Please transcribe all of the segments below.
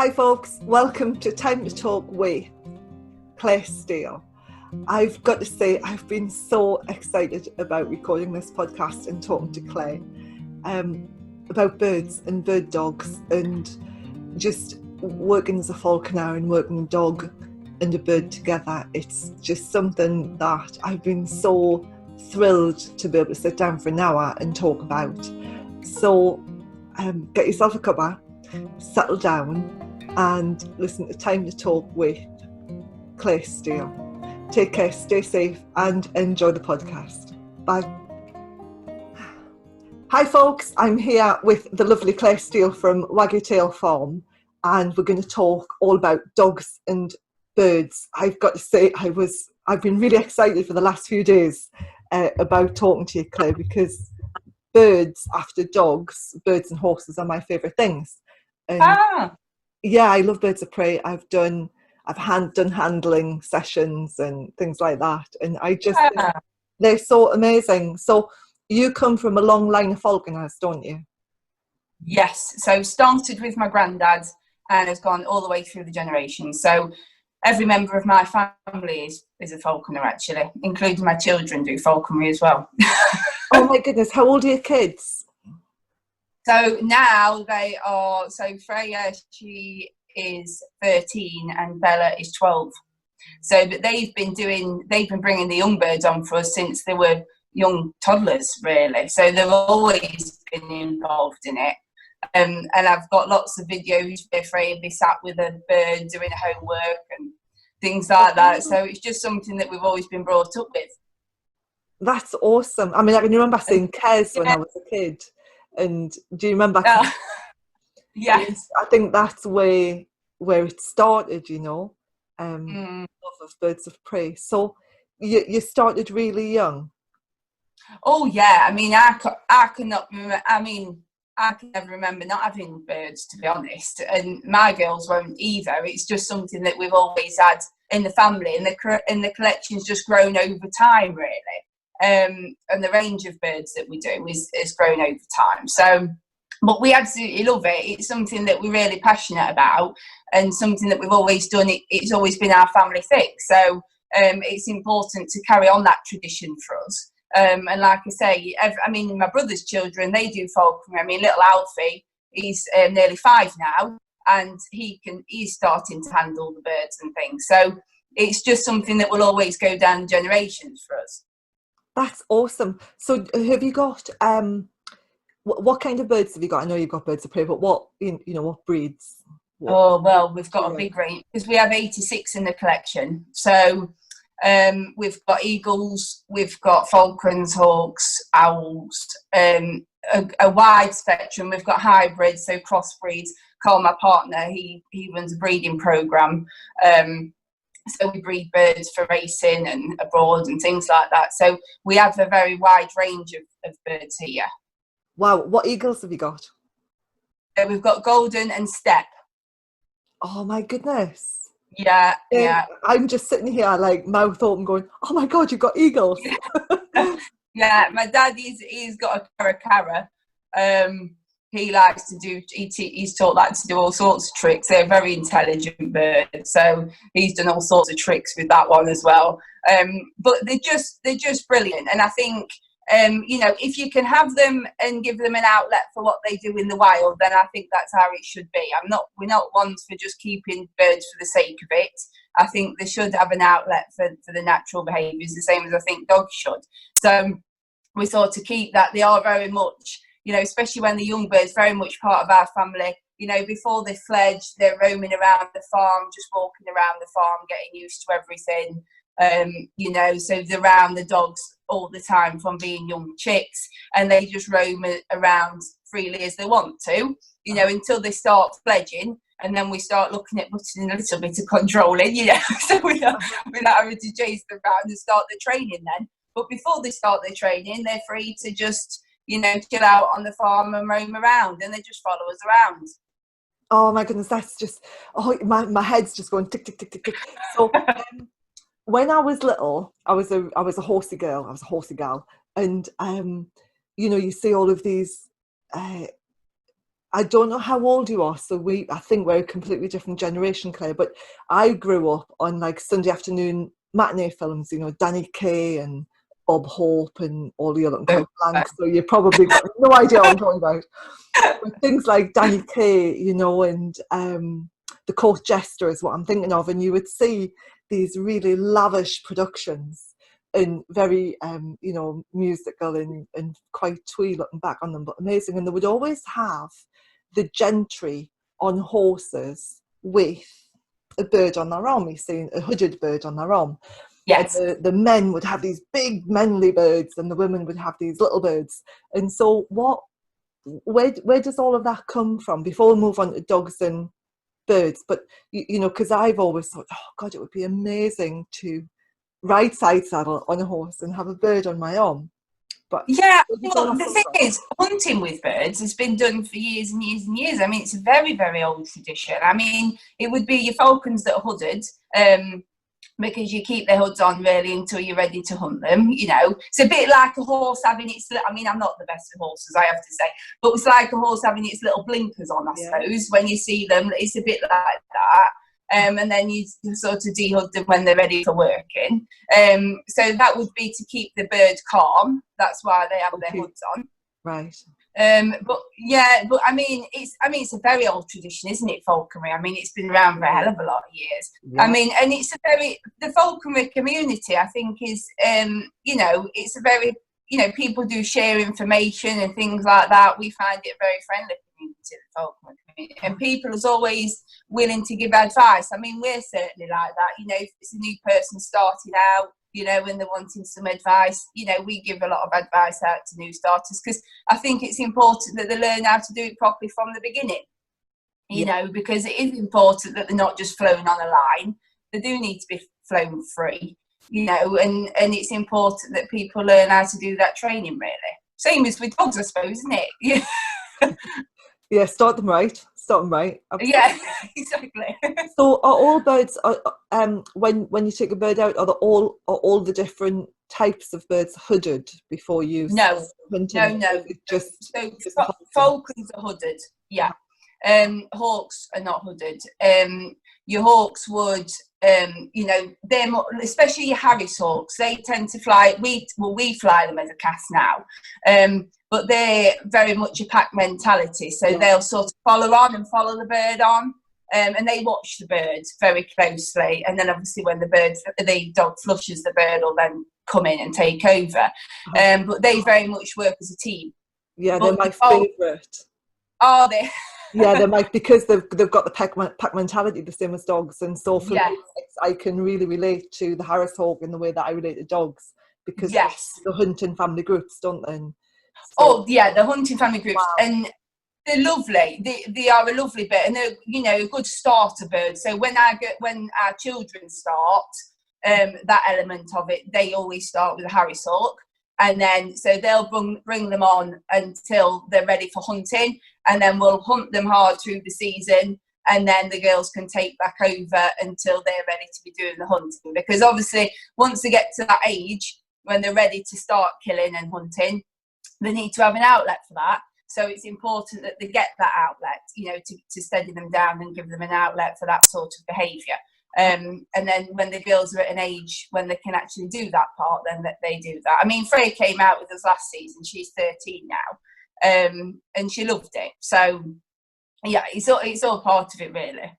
Hi folks, welcome to Time to Talk with Clare Steele. I've got to say I've been so excited about recording this podcast and talking to Clare about birds and bird dogs and just working as a falconer and working a dog and a bird together. It's just something that I've been so thrilled to be able to sit down for an hour and talk about. So get yourself a cuppa, settle down and listen to Time to Talk with Clare Steele. Take care, stay safe and enjoy the podcast. Bye. Hi folks, I'm here with the lovely Clare Steele from Waggy Farm and we're going to talk all about dogs and birds. I've got to say I've been really excited for the last few days about talking to you, Clare, because birds after dogs, birds and horses are my favourite things. And yeah, I love birds of prey. I've done handling sessions and things like that, and I just think they're so amazing. So you come from a long line of falconers, don't you? Yes, so started with my granddad and has gone all the way through the generations. So every member of my family is a falconer, actually, including my children do falconry as well. Oh my goodness, how old are your kids? So now they are, so Freya, she is 13 and Bella is 12. So but they've been bringing the young birds on for us since they were young toddlers, really. So they've always been involved in it. And I've got lots of videos where Freya be sat with a bird doing homework and things like that. So it's just something that we've always been brought up with. That's awesome. I mean, I can remember seeing Kes when I was a kid. And do you remember? Yes. I think that's where it started, you know, love of birds of prey. So you started really young. Oh yeah, I mean, I cannot remember. I mean, I can never remember not having birds, to be honest. And my girls won't either. It's just something that we've always had in the family, and the collection's just grown over time, really. And the range of birds that we do is grown over time. So, but we absolutely love it. It's something that we're really passionate about and something that we've always done. It's always been our family thing. So it's important to carry on that tradition for us. And like I say, my brother's children, they do falconry. I mean, little Alfie, he's nearly 5 now, and he's starting to handle the birds and things. So it's just something that will always go down generations for us. That's awesome. So have you got what kind of birds have you got? I know you've got birds of prey, but what what breeds? We've got a big range because we have 86 in the collection. So we've got eagles, we've got falcons, hawks, owls, a wide spectrum. We've got hybrids, so crossbreeds. Carl, my partner, he runs a breeding program. So we breed birds for racing and abroad and things like that. So we have a very wide range of birds here. Wow, what eagles have you got? We've got golden and steppe. Oh my goodness. Yeah. I'm just sitting here like mouth open going, oh my God, you've got eagles. Yeah, my dad, he's got a caracara. He likes to do, he's taught that to do all sorts of tricks. They're a very intelligent birds, so he's done all sorts of tricks with that one as well. But they're just brilliant, and I think if you can have them and give them an outlet for what they do in the wild, then I think that's how it should be. We're not ones for just keeping birds for the sake of it. I think they should have an outlet for the natural behaviours, the same as I think dogs should. So we thought to keep that. They are very much, especially when the young birds, very much part of our family. Before they fledge, they're roaming around the farm, just walking around the farm, getting used to everything. So they're around the dogs all the time from being young chicks, and they just roam around freely as they want to, until they start fledging, and then we start looking at putting a little bit of controlling, so we're not having to chase them around and start the training then. But before they start their training, they're free to just chill out on the farm and roam around, and they just follow us around. Oh my goodness, that's just, my head's just going tick, tick, tick, tick, tick. So when I was little, I was a horsey girl. I was a horsey gal, and you see all of these I don't know how old you are, so I think we're a completely different generation, Claire, but I grew up on like Sunday afternoon matinee films, you know, Danny Kaye and Bob Hope and all the other, and quite blank, so you probably got no idea what I'm talking about. But things like Danny Kaye, you know, and The Court Jester is what I'm thinking of, and you would see these really lavish productions and very, you know, musical and quite twee looking back on them, but amazing. And they would always have the gentry on horses with a bird on their arm, you see, a hooded bird on their arm. Yes. And the men would have these big manly birds and the women would have these little birds. And so where does all of that come from? Before we move on to dogs and birds, but, you know, because I've always thought, oh God, it would be amazing to ride side saddle on a horse and have a bird on my arm. But yeah, well, the thing is, hunting with birds has been done for years and years and years. I mean, it's a very, very old tradition. I mean, it would be your falcons that are hooded, because you keep their hoods on really until you're ready to hunt them, you know. It's a bit like a horse having its, I mean, I'm not the best at horses, I have to say, but it's like a horse having its little blinkers on, I suppose, when you see them. It's a bit like that. And then you sort of dehood them when they're ready for working. So that would be to keep the bird calm. That's why they have their hoods on. Right. But I mean, it's a very old tradition, isn't it, falconry? I mean, it's been around for a hell of a lot of years. Yeah. I mean, and the falconry community, I think, is, you know, it's a very, you know, people do share information and things like that. We find it a very friendly community, the falconry community, and people is always willing to give advice. I mean, we're certainly like that. You know, if it's a new person starting out, you know, when they're wanting some advice, you know, we give a lot of advice out to new starters, because I think it's important that they learn how to do it properly from the beginning, you know, because it is important that they're not just flown on a line. They do need to be flown free, you know, and it's important that people learn how to do that training, really. Same as with dogs, I suppose, isn't it? Yeah. Yeah, start them right. Absolutely. Yeah, exactly. So are all birds, when you take a bird out, are all the different types of birds hooded before you No. Just falcons are hooded, yeah. Hawks are not hooded. Your hawks would, you know, they're more, especially your Harris hawks, they tend to fly, we fly them as a cast now, but they're very much a pack mentality, so they'll sort of follow the bird on, and they watch the bird very closely, and then obviously when the dog flushes, the bird will then come in and take over, but they very much work as a team. Yeah, they're my favourite. Are they? Yeah, they might, because they've got the pack mentality, the same as dogs, and so for me, I can really relate to the Harris hawk in the way that I relate to dogs, because the hunting family groups, don't they? So, the hunting family groups, and they're lovely. They are a lovely bird, and they're, you know, a good starter bird. So when our children start, that element of it, they always start with a Harris hawk. And then, so they'll bring them on until they're ready for hunting, and then we'll hunt them hard through the season, and then the girls can take back over until they're ready to be doing the hunting. Because obviously, once they get to that age, when they're ready to start killing and hunting, they need to have an outlet for that. So it's important that they get that outlet, you know, to steady them down and give them an outlet for that sort of behaviour. And then when the girls are at an age when they can actually do that part, then that they do that. I mean, Freya came out with us last season. She's 13 now, and she loved it. So yeah, it's all part of it, really.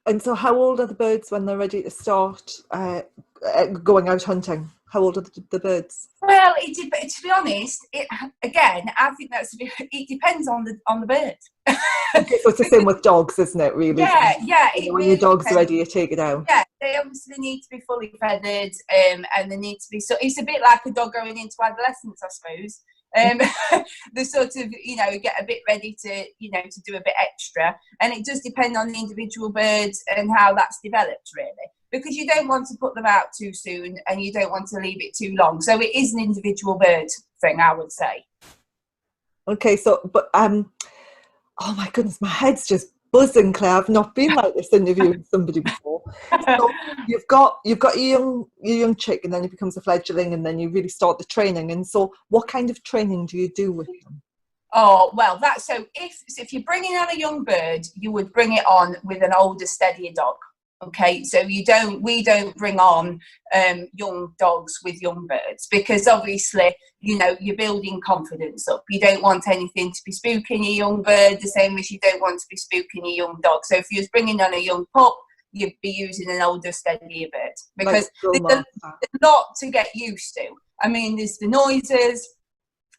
And so, how old are the birds when they're ready to start going out hunting? How old are the birds? Well, to be honest, again, I think it depends on the bird. Okay, so it's the same with dogs, isn't it? Really? Yeah. When really your dog's ready, you take it out. Yeah, they obviously need to be fully feathered, and they need to be. So it's a bit like a dog going into adolescence, I suppose. They sort of, you know, get a bit ready to, you know, to do a bit extra, and it does depend on the individual birds and how that's developed, really. Because you don't want to put them out too soon, and you don't want to leave it too long. So it is an individual bird thing, I would say. Okay, so but oh my goodness, my head's just buzzing, Claire. I've not been like this interviewing somebody before. So you've got your young chick, and then it becomes a fledgling, and then you really start the training. And so, what kind of training do you do with them? Oh, well, that's so if you're bringing on a young bird, you would bring it on with an older, steadier dog. Okay, so we don't bring on young dogs with young birds, because obviously, you know, you're building confidence up. You don't want anything to be spooking your young bird, the same as you don't want to be spooking your young dog. So if you're bringing on a young pup, you'd be using an older, steadier bird, because there's a lot to get used to. I mean, there's the noises,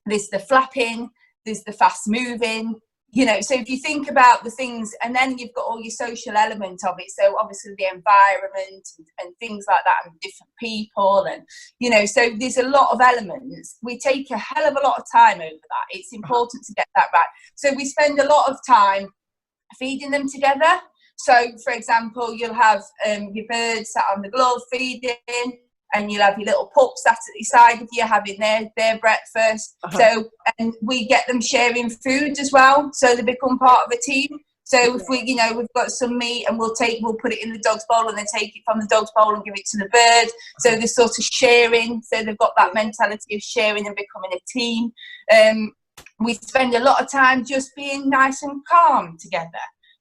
there's the flapping, there's the fast moving, you know. So if you think about the things, and then you've got all your social element of it, so obviously the environment and things like that, and different people, and, you know, so there's a lot of elements. We take a hell of a lot of time over that. It's important to get that right. So we spend a lot of time feeding them together. So, for example, you'll have your bird sat on the glove feeding, and you'll have your little pup sat at the side of you having their breakfast. So, and we get them sharing food as well, so they become part of a team. So if we, you know, we've got some meat, and we'll put it in the dog's bowl, and then take it from the dog's bowl and give it to the bird. So they're sort of sharing. So they've got that mentality of sharing and becoming a team. We spend a lot of time just being nice and calm together.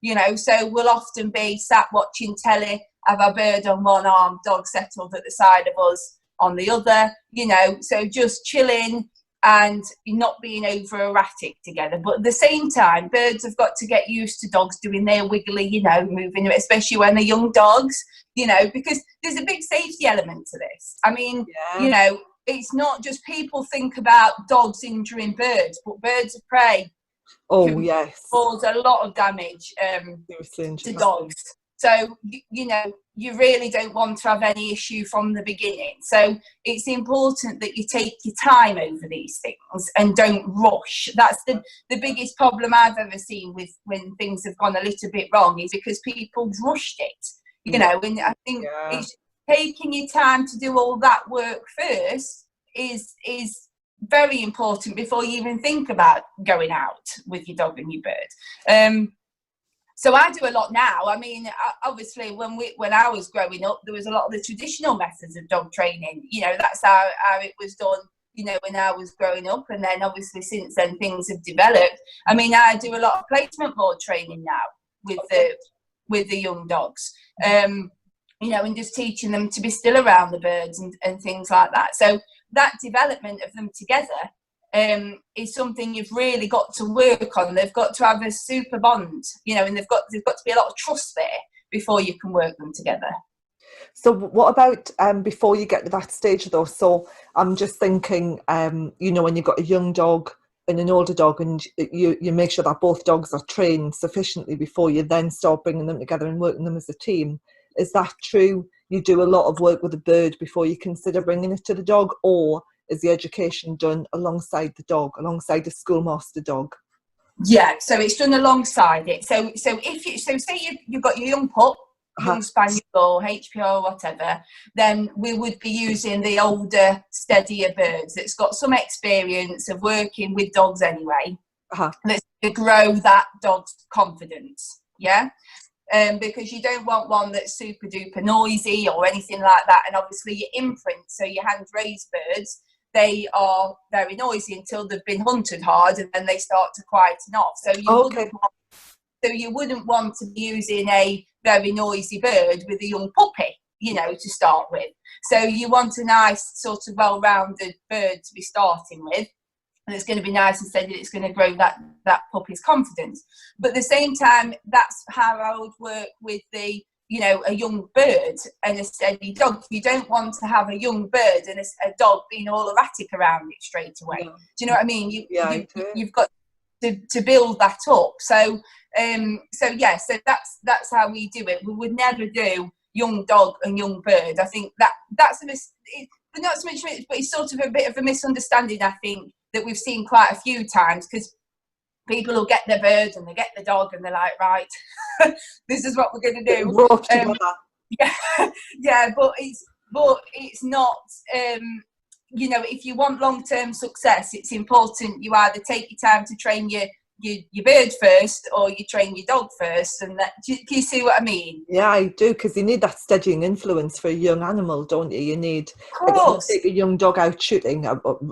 You know, so we'll often be sat watching telly, have our bird on one arm, dog settled at the side of us on the other, you know, so just chilling and not being over erratic together. But at the same time, birds have got to get used to dogs doing their wiggly, you know, moving, especially when they're young dogs, you know, because there's a big safety element to this. I mean, you know, it's not just people think about dogs injuring birds, but birds of prey cause a lot of damage to dogs. So, you know, you really don't want to have any issue from the beginning. So it's important that you take your time over these things and don't rush. That's the biggest problem I've ever seen with when things have gone a little bit wrong, is because people rushed it, you know, and I think it's taking your time to do all that work first is very important before you even think about going out with your dog and your bird. So I do a lot now. I mean, obviously, when I was growing up, there was a lot of the traditional methods of dog training. You know, that's how it was done, you know, when I was growing up. And then obviously since then things have developed. I mean, I do a lot of placement board training now with the young dogs. You know, and just teaching them to be still around the birds and things like that. So that development of them together is something you've really got to work on. They've got to have a super bond, you know, and they've got to be a lot of trust there before you can work them together. So what about before you get to that stage though? So I'm just thinking, you know, when you've got a young dog and an older dog, and you make sure that both dogs are trained sufficiently before you then start bringing them together and working them as a team. Is that true? You do a lot of work with the bird before you consider bringing it to the dog, or is the education done alongside the dog, alongside the schoolmaster dog? Yeah, so it's done alongside it. So say you've got your young pup, young spaniel or HP or whatever, then we would be using the older, steadier birds that's got some experience of working with dogs anyway. Let's grow that dog's confidence. Yeah. Because you don't want one that's super duper noisy or anything like that. And obviously your imprint, so your hand raised birds, they are very noisy until they've been hunted hard, and then they start to quieten off. So you wouldn't want to be using a very noisy bird with a young puppy, you know, to start with. So you want a nice sort of well-rounded bird to be starting with. And it's going to be nice and steady. It's going to grow that puppy's confidence. But at the same time, that's how I would work with a young bird and a steady dog. You don't want to have a young bird and a dog being all erratic around it straight away. Yeah. Do you know what I mean? You've got to build that up. So that's how we do it. We would never do young dog and young bird. I think that's but not so much, but it's sort of a bit of a misunderstanding, I think, that we've seen quite a few times, because people will get their bird and they get the dog and they're like, right, this is what we're going to do. But it's not. You know, if you want long-term success, it's important you either take your time to train your your bird first, or you train your dog first, and that, do you see what I mean? Yeah, I do, because you need that steadying influence for a young animal, don't you? You need, Of like, course. take a young dog out shooting,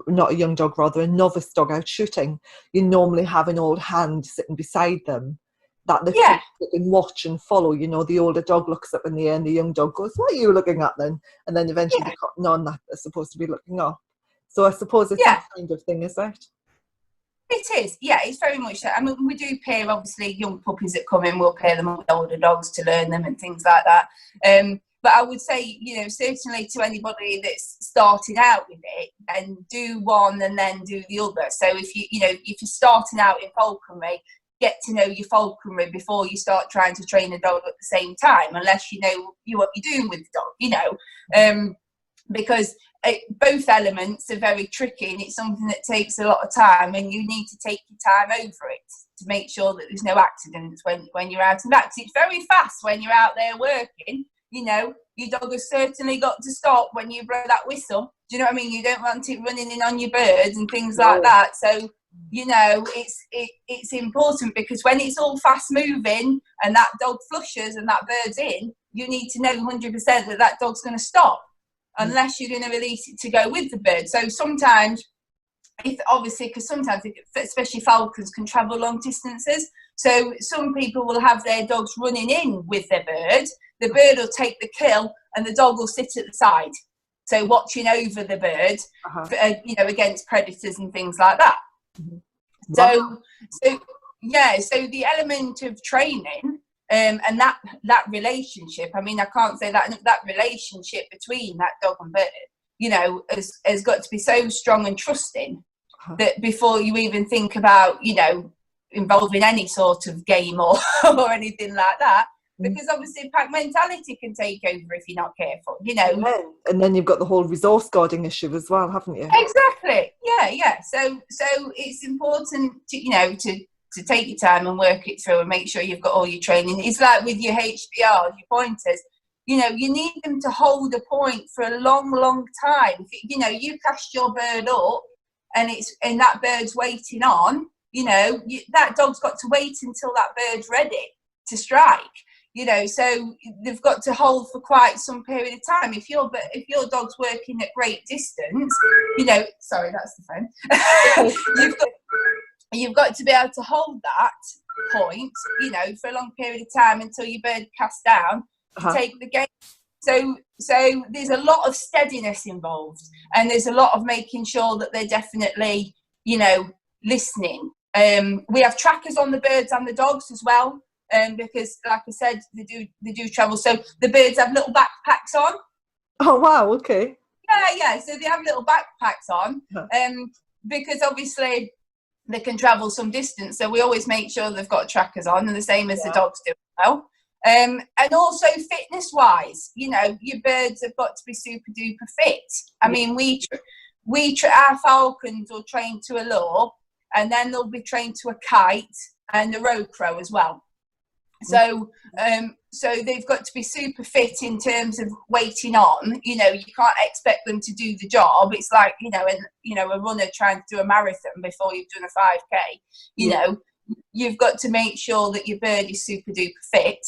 not a young dog, rather a novice dog out shooting. You normally have an old hand sitting beside them that they Yeah. can watch and follow. You know, the older dog looks up in the air and the young dog goes, "What are you looking at then?" And then eventually Yeah. the cotton on that they're supposed to be looking up. So I suppose it's Yeah. that kind of thing, is it? It is, yeah, it's very much that. I mean, we do pair, obviously, young puppies that come in, we'll pair them up with older dogs to learn them and things like that. But I would say, certainly to anybody that's starting out with it, and do one and then do the other. So if if you're starting out in falconry, get to know your falconry before you start trying to train a dog at the same time, unless you know what you're doing with the dog, because both elements are very tricky, and it's something that takes a lot of time, and you need to take your time over it to make sure that there's no accidents when you're out and back. It's very fast when you're out there working. Your dog has certainly got to stop when you blow that whistle. Do you know what I mean? You don't want it running in on your birds and things like that. So it's important, because when it's all fast moving and that dog flushes and that bird's in, you need to know 100% that dog's going to stop, unless you're going to release it to go with the bird. So sometimes, because sometimes, especially falcons, can travel long distances. So some people will have their dogs running in with their bird. The bird will take the kill, and the dog will sit at the side, so watching over the bird, against predators and things like that. Wow. So the element of training. And that relationship, I mean, I can't say that relationship between that dog and bird, has got to be so strong and trusting that before you even think about, involving any sort of game or anything like that, because obviously pack mentality can take over if you're not careful, Yeah. And then you've got the whole resource guarding issue as well, haven't you? Exactly. Yeah. So it's important to take your time and work it through and make sure you've got all your training. It's like with your HPRs, your pointers, you need them to hold a point for a long, long time. If you cast your bird up and that bird's waiting on, that dog's got to wait until that bird's ready to strike. So they've got to hold for quite some period of time. If your dog's working at great distance, sorry, that's the phone. You've got to be able to hold that point, for a long period of time until your bird casts down to take the game. So there's a lot of steadiness involved, and there's a lot of making sure that they're definitely, listening. We have trackers on the birds and the dogs as well, because, like I said, they do travel. So the birds have little backpacks on. Oh wow! Okay. Yeah. So they have little backpacks on, because obviously they can travel some distance, so we always make sure they've got trackers on, and the same as the dogs do as well. And also fitness wise, your birds have got to be super duper fit. I mean, our falcons will train to a lure, and then they'll be trained to a kite and a road crow as well. So they've got to be super fit in terms of waiting on. You can't expect them to do the job. It's like a runner trying to do a marathon before you've done a 5K. You've got to make sure that your bird is super duper fit.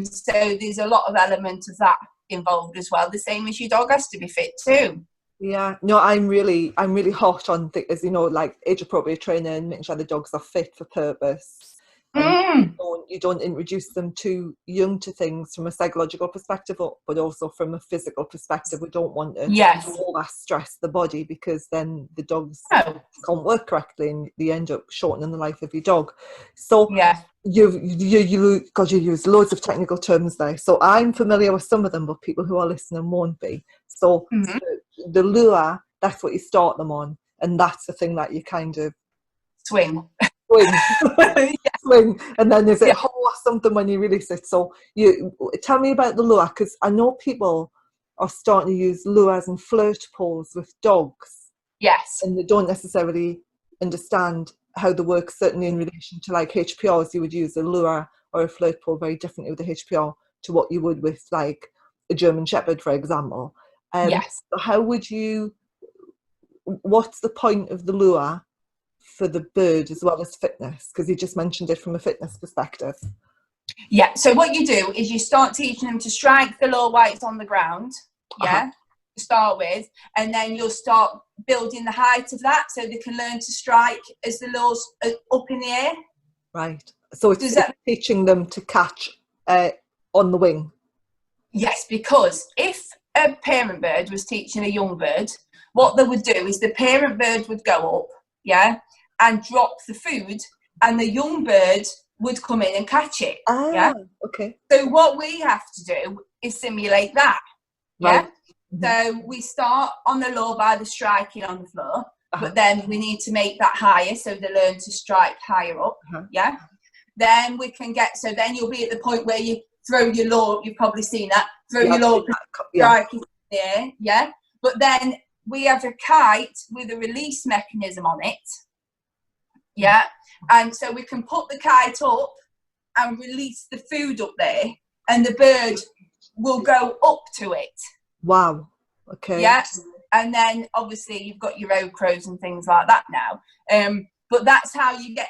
So there's a lot of element of that involved as well. The same as your dog has to be fit too. Yeah, no, I'm really hot on things, like age appropriate training, making sure the dogs are fit for purpose. And you don't introduce them too young to things from a psychological perspective, but also from a physical perspective. We don't want to over stress the body, because then the dogs can't work correctly and you end up shortening the life of your dog. So you use loads of technical terms there. So I'm familiar with some of them, but people who are listening won't be. So the lure, that's what you start them on, and that's the thing that you kind of swing. Swing, and then there's a whole something when you release it. So you tell me about the lure, because I know people are starting to use lures and flirt poles with dogs. Yes. And they don't necessarily understand how they work, certainly in relation to like HPRs. You would use a lure or a flirt pole very differently with a HPR to what you would with like a German Shepherd, for example. Yes. So what's the point of the lure for the bird as well as fitness? Because you just mentioned it from a fitness perspective. Yeah, so what you do is you start teaching them to strike the lure while it's on the ground, to start with, and then you'll start building the height of that so they can learn to strike as the lure's up in the air. Right. So it's teaching them to catch on the wing. Yes, because if a parent bird was teaching a young bird, what they would do is the parent bird would go up, and drop the food, and the young bird would come in and catch it. Okay. So what we have to do is simulate that. Right. So we start on the lure by the striking on the floor, but then we need to make that higher so they learn to strike higher up. Then we can then you'll be at the point where you throw your lure. You've probably seen that. Throw your lure, strike it in the air. But then we have a kite with a release mechanism on it. And so we can put the kite up and release the food up there, and the bird will go up to it. Wow. Okay. And then obviously you've got your road crows and things like that now. But that's how you get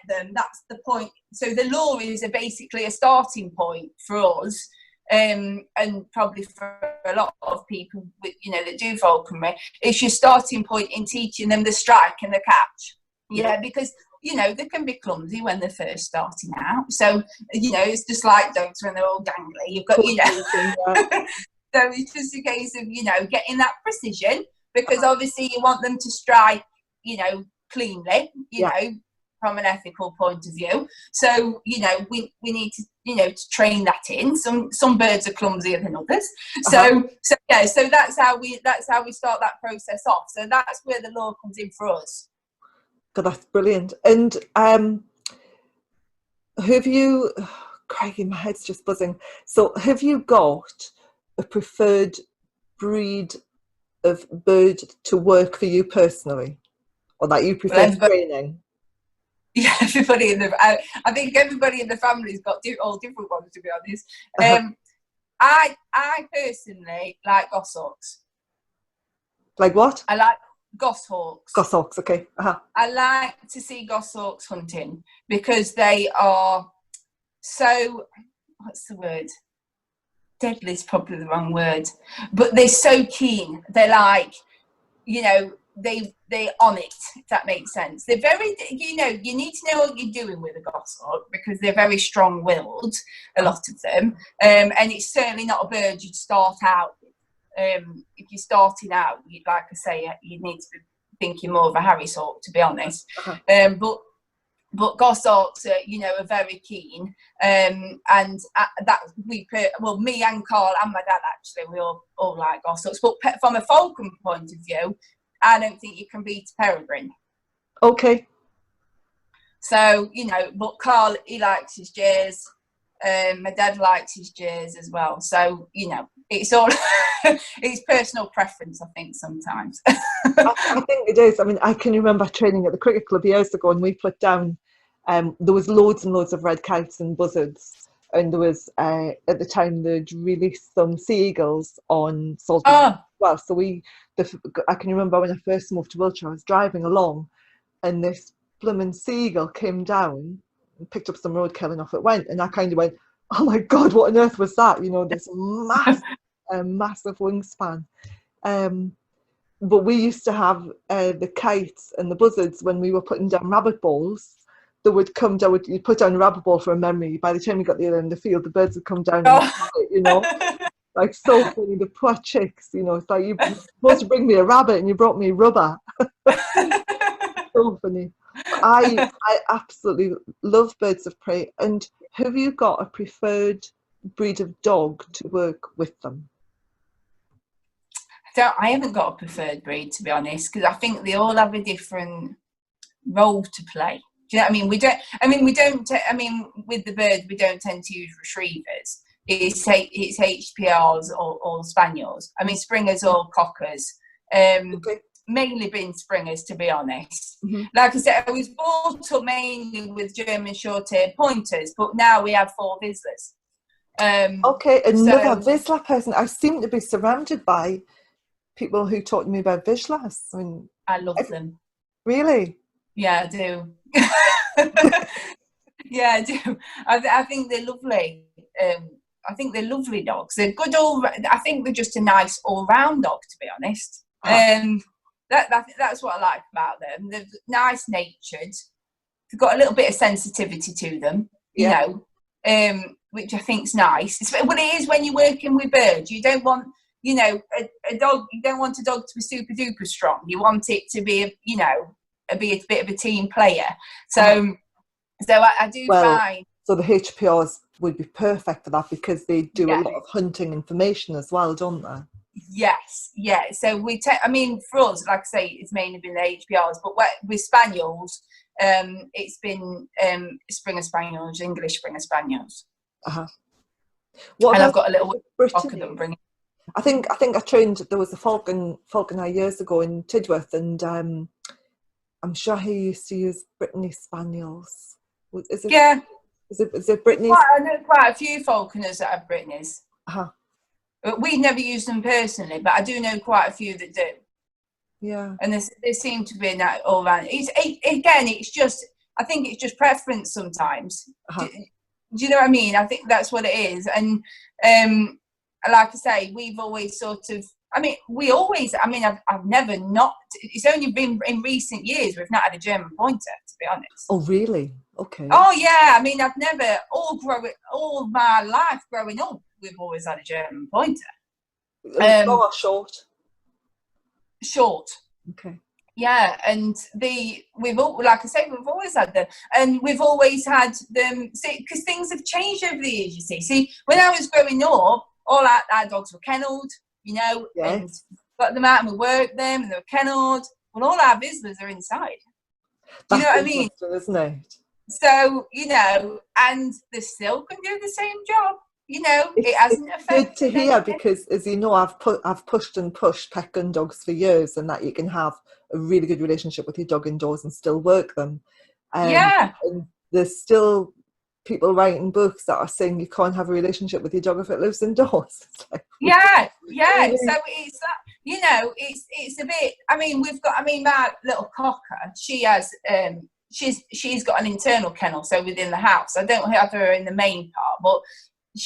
them. That's the point. So the lure is basically a starting point for us, and probably for a lot of people that do falconry. It's your starting point in teaching them the strike and the catch. Because they can be clumsy when they're first starting out. So it's just like dogs when they're all gangly. You've got so it's just a case of getting that precision, because obviously you want them to strike cleanly, from an ethical point of view. So we need to train that in. Some birds are clumsier than others. So that's how we start that process off. So that's where the lure comes in for us. God, that's brilliant. And have you, Craigie, my head's just buzzing. So have you got a preferred breed of bird to work for you personally, or that you prefer training? Yeah, everybody I think everybody in the family's got all different ones, to be honest. I personally like goshawks. Like what? I like goshawks. Goshawks, okay. I like to see goshawks hunting because they are so, what's the word? Deadly is probably the wrong word, but they're so keen. They're like, they're on it, if that makes sense. They're very, you need to know what you're doing with a goshawk because they're very strong-willed, a lot of them. And it's certainly not a bird you'd start out with. If you're starting out, like I say, you need to be thinking more of a Harris hawk, to be honest. But goshawks, are very keen, and that me and Carl and my dad actually, we all like goshawks. But from a falcon point of view, I don't think you can beat a peregrine. Okay. So but Carl, he likes his jays. My dad likes his jays as well. So it's all it's personal preference, I think, sometimes. I think it is. I mean, I can remember training at the cricket club years ago, and we put down there was loads and loads of red kites and buzzards, and there was at the time they'd released some sea eagles on Salton as well. So I can remember when I first moved to Wiltshire, I was driving along, and this blooming sea eagle came down and picked up some roadkill, and off it went. And I kind of went, "Oh my God, what on earth was that?" This massive wingspan. But we used to have the kites and the buzzards when we were putting down rabbit balls. They would come down. You'd put down a rabbit ball for a memory. By the time you got the other end of the field, the birds would come down and it, like so funny. The poor chicks, it's like you're supposed to bring me a rabbit and you brought me rubber. So funny. I absolutely love birds of prey. And have you got a preferred breed of dog to work with them? I haven't got a preferred breed, to be honest, because I think they all have a different role to play. Do you know what I mean? With the birds, we don't tend to use retrievers. It's HPRs or spaniels. I mean, springers or cockers. Mainly been springers, to be honest. Mm-hmm. Like I said, I was brought up mainly with German short-haired pointers, but now we have 4 Vizslas. Another Vizsla person. I seem to be surrounded by people who talk to me about Vizslas. I love them. Really? Yeah, I do. Yeah, I do. I think they're lovely. I think they're lovely dogs. They're good I think they're just a nice all-round dog, to be honest. That's what I like about them. They're nice natured. They've got a little bit of sensitivity to them, you know, which I think's nice. But it is when you're working with birds. You don't want, you know, a dog. You don't want a dog to be super duper strong. You want it to be, be a bit of a team player. So I do find. So the HPRs would be perfect for that because they do a lot of hunting information as well, don't they? Yes, yeah. So I mean, for us, like I say, it's mainly been the HPRs, but with Spaniels, it's been Springer Spaniels, English Springer Spaniels. And I've got a little pocket that I'm bringing. I think I trained. There was a Falconer years ago in Tidworth, and I'm sure he used to use Brittany Spaniels. Is it Brittany's? I know quite a few Falconers that have Brittany's. But we've never used them personally, but I do know quite a few that do. Yeah. And there seem to be that all around. It's just, I think it's just preference sometimes. Do you know what I mean? I think that's what it is. And like I say, we've always sort of, I've never not, it's only been in recent years we've not had a German pointer, to be honest. Oh, really? Okay. Oh, yeah. I mean, I've never, all my life growing up, we've always had a German pointer. Long or short? Short. Okay. Yeah, and we've always had them, and we've always had them. See, because things have changed over the years. You see. See, when I was growing up, all our dogs were kennelled, and got them out and we worked them, and they were kennelled. Well, all our visitors are inside. Do you know what I mean? Isn't it? So and they still can do the same job. It hasn't affected. Good to hear because, as you know, I've pushed and pushed pet gun dogs for years, and that you can have a really good relationship with your dog indoors and still work them. And there's still people writing books that are saying you can't have a relationship with your dog if it lives indoors. Yeah. So it's that, it's a bit. I mean, my little cocker, she has she's got an internal kennel, so within the house. I don't have her in the main part, but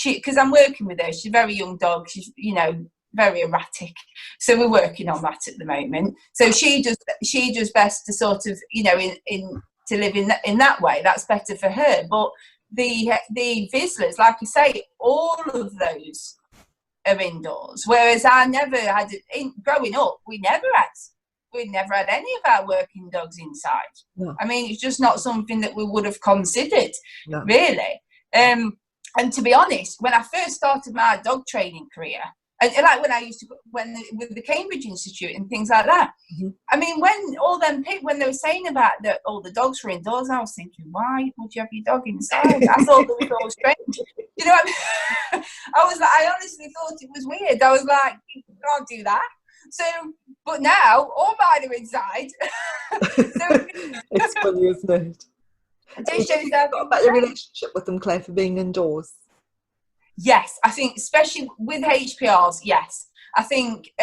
because I'm working with her, she's a very young dog. She's very erratic, so we're working on that at the moment. So she does best to sort of to live in that way. That's better for her. But the Vizslas, like I say, all of those are indoors. Whereas I never had growing up. We never had any of our working dogs inside. No. I mean, it's just not something that we would have considered, really. And to be honest, when I first started my dog training career, and like with the Cambridge Institute and things like that, I mean, when they were saying about that all the dogs were indoors, I was thinking, why would you have your dog inside? I thought it was all strange. You know what I mean? I honestly thought it was weird. I was like, you can't do that. So, but now all mine are inside. It's funny, isn't it? You've got a better relationship with them, Claire, for being indoors. Yes, I think especially with HPRs. Yes, I think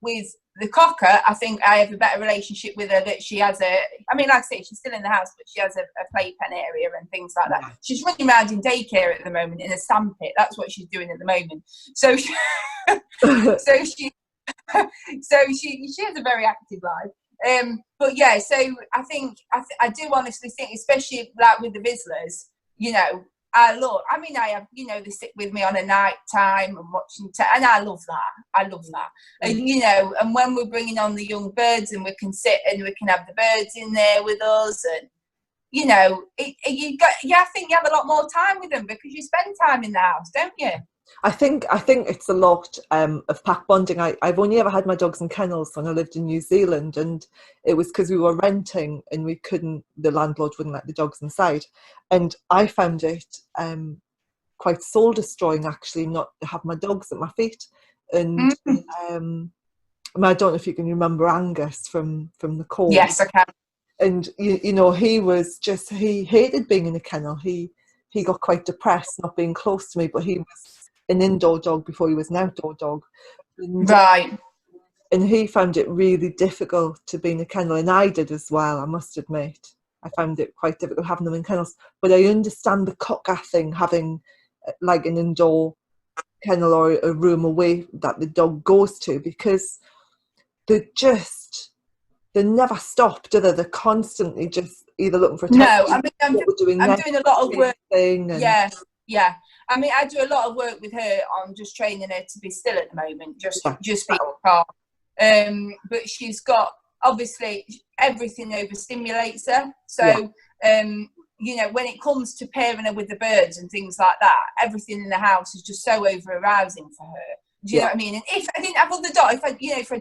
with the cocker, I think I have a better relationship with her. That she has like I say, she's still in the house, but she has a playpen area and things like that. She's running around in daycare at the moment in a sandpit. That's what she's doing at the moment. So she has a very active life. But yeah, so I think I do honestly think, especially like with the Vizslas, I have, they sit with me on a night time and watching, and I love that. And, and when we're bringing on the young birds and we can sit and we can have the birds in there with us, and, I think you have a lot more time with them because you spend time in the house, don't you? I think it's a lot of pack bonding. I've only ever had my dogs in kennels when I lived in New Zealand, and it was because we were renting and the landlord wouldn't let the dogs inside. And I found it quite soul destroying, actually, not to have my dogs at my feet. And I don't know if you can remember Angus from the call. Yes, I can. And he hated being in a kennel. He got quite depressed not being close to me, but he was an indoor dog before he was an outdoor dog. And, right. and he found it really difficult to be in a kennel, and I did as well, I must admit. I found it quite difficult having them in kennels, but I understand the cocker thing, having like an indoor kennel or a room away that the dog goes to, because they never stop, do they? They're constantly just either looking for attention. No, I mean, I'm doing a lot of work. Yeah. I mean, I do a lot of work with her on just training her to be still at the moment, just being calm. But she's got, obviously, everything overstimulates her. So, you know, when it comes to pairing her with the birds and things like that, everything in the house is just so over arousing for her. Do you know what I mean? And if I didn't have other dogs, if I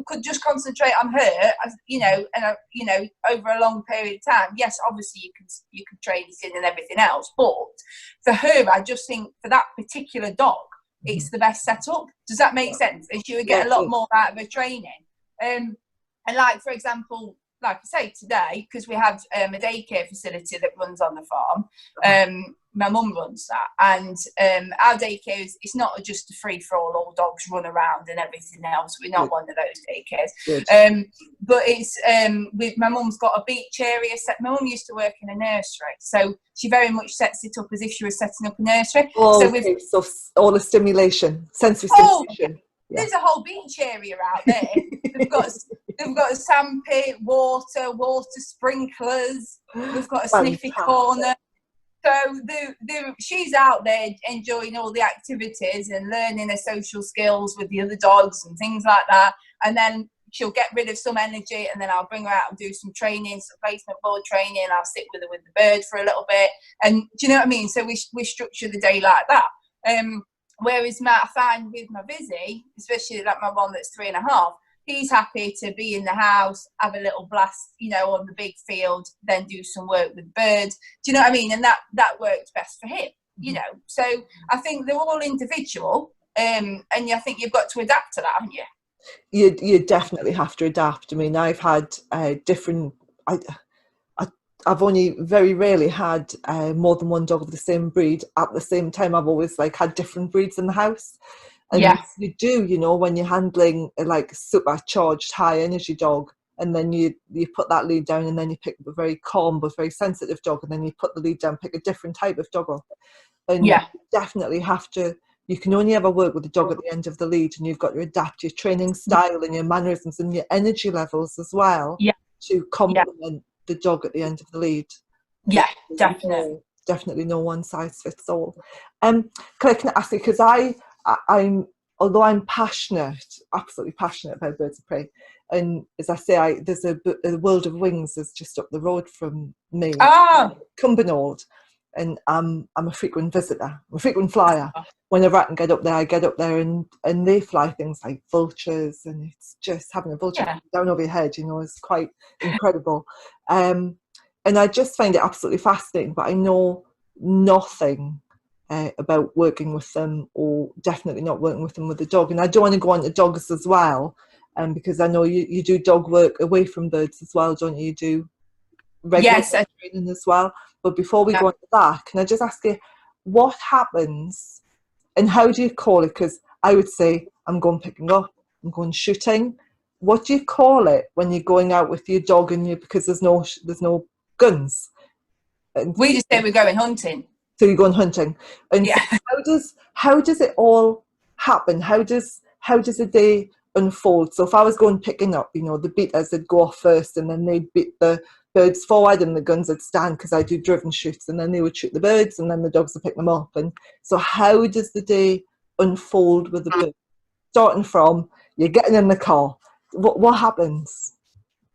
could just concentrate on her, you know, and you know, over a long period of time, yes, obviously you can train it in and everything else, but for her, I just think for that particular dog, it's the best setup. Does that make sense? And she would get a lot more out of her training. And like, for example, like I say today, because we have a daycare facility that runs on the farm. My mum runs that, and our daycare it's not just a free for all dogs run around and everything else. We're not one of those daycares. But it's with my mum's got a beach area set. My mum used to work in a nursery, so she very much sets it up as if she was setting up a nursery. So all the stimulation, sensory stimulation. There's a whole beach area out there. They've got a sandpit, water sprinklers. We've got a sniffy corner. So she's out there enjoying all the activities and learning her social skills with the other dogs and things like that. And then she'll get rid of some energy, and then I'll bring her out and do some training, some placement board training. I'll sit with her with the bird for a little bit. And do you know what I mean? So we structure the day like that. Whereas I find with my Vizzy, especially like my one that's 3.5, he's happy to be in the house, have a little blast, you know, on the big field, then do some work with birds. Do you know what I mean? And that works best for him, you know. So I think they're all individual, and I think you've got to adapt to that, haven't you? You definitely have to adapt. I mean, I've had different. I've only very rarely had more than one dog of the same breed at the same time. I've always had different breeds in the house. And you do, you know, when you're handling a supercharged high energy dog, and then you put that lead down, and then you pick up a very calm but very sensitive dog, and then you put the lead down, pick a different type of dog up. And you definitely have to, you can only ever work with the dog at the end of the lead, and you've got to adapt your training style and your mannerisms and your energy levels as well to complement the dog at the end of the lead. Yeah, definitely. Definitely no one size fits all. Claire, can I ask you, because although I'm passionate, absolutely passionate about birds of prey, and as I say, there's a World of Wings is just up the road from me, Cumbernauld, and I'm a frequent visitor, I'm a frequent flyer. Whenever I can get up there, and they fly things like vultures, and it's just having a vulture down over your head, you know, is quite incredible. And I just find it absolutely fascinating, but I know nothing about working with them, or definitely not working with them with the dog. And I don't want to go on to dogs as well, because I know you do dog work away from birds as well, don't you? You do regular training as well. But before we go on to that, can I just ask you, what happens and how do you call it? Because I would say I'm going picking up, I'm going shooting. What do you call it when you're going out with your dog and because there's no guns? We just say we're going hunting. So you're going hunting, and so how does it all happen? How does a day unfold? So if I was going picking up, you know, the beaters would go off first, and then they'd beat the birds forward, and the guns would stand because I do driven shoots, and then they would shoot the birds, and then the dogs would pick them up. And so how does the day unfold with the birds? Starting from you're getting in the car, what happens?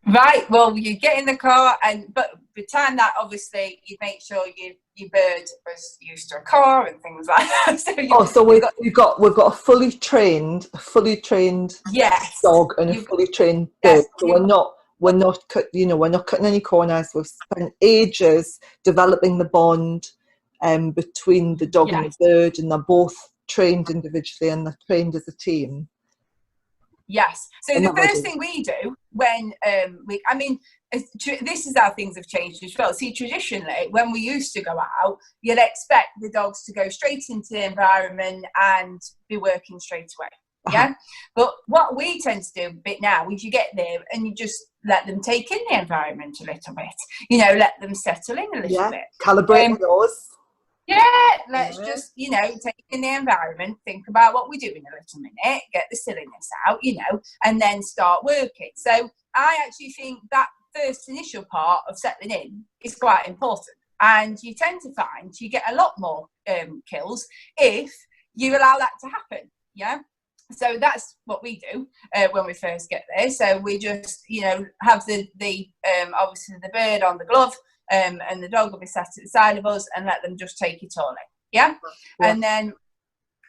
Right, well, you get in the car, but behind that, obviously, you make sure your bird was used to a car and things like that. So we've got a fully trained dog and a fully trained bird. So we're not cutting any corners. We've spent ages developing the bond between the dog and the bird, and they're both trained individually and they're trained as a team. Yes. So the first thing we do when this is how things have changed as well. See, traditionally, when we used to go out, you'd expect the dogs to go straight into the environment and be working straight away. Yeah, but what we tend to do a bit now is you get there and you just let them take in the environment a little bit. Let them settle in a little bit. Calibrate those. Yeah, let's just, take in the environment, think about what we're doing a little minute, get the silliness out, and then start working. So I actually think that first initial part of settling in is quite important. And you tend to find you get a lot more kills if you allow that to happen. Yeah. So that's what we do when we first get there. So we just, have the obviously the bird on the glove, and the dog will be sat at the side of us and let them just take it all in. Yeah? And then,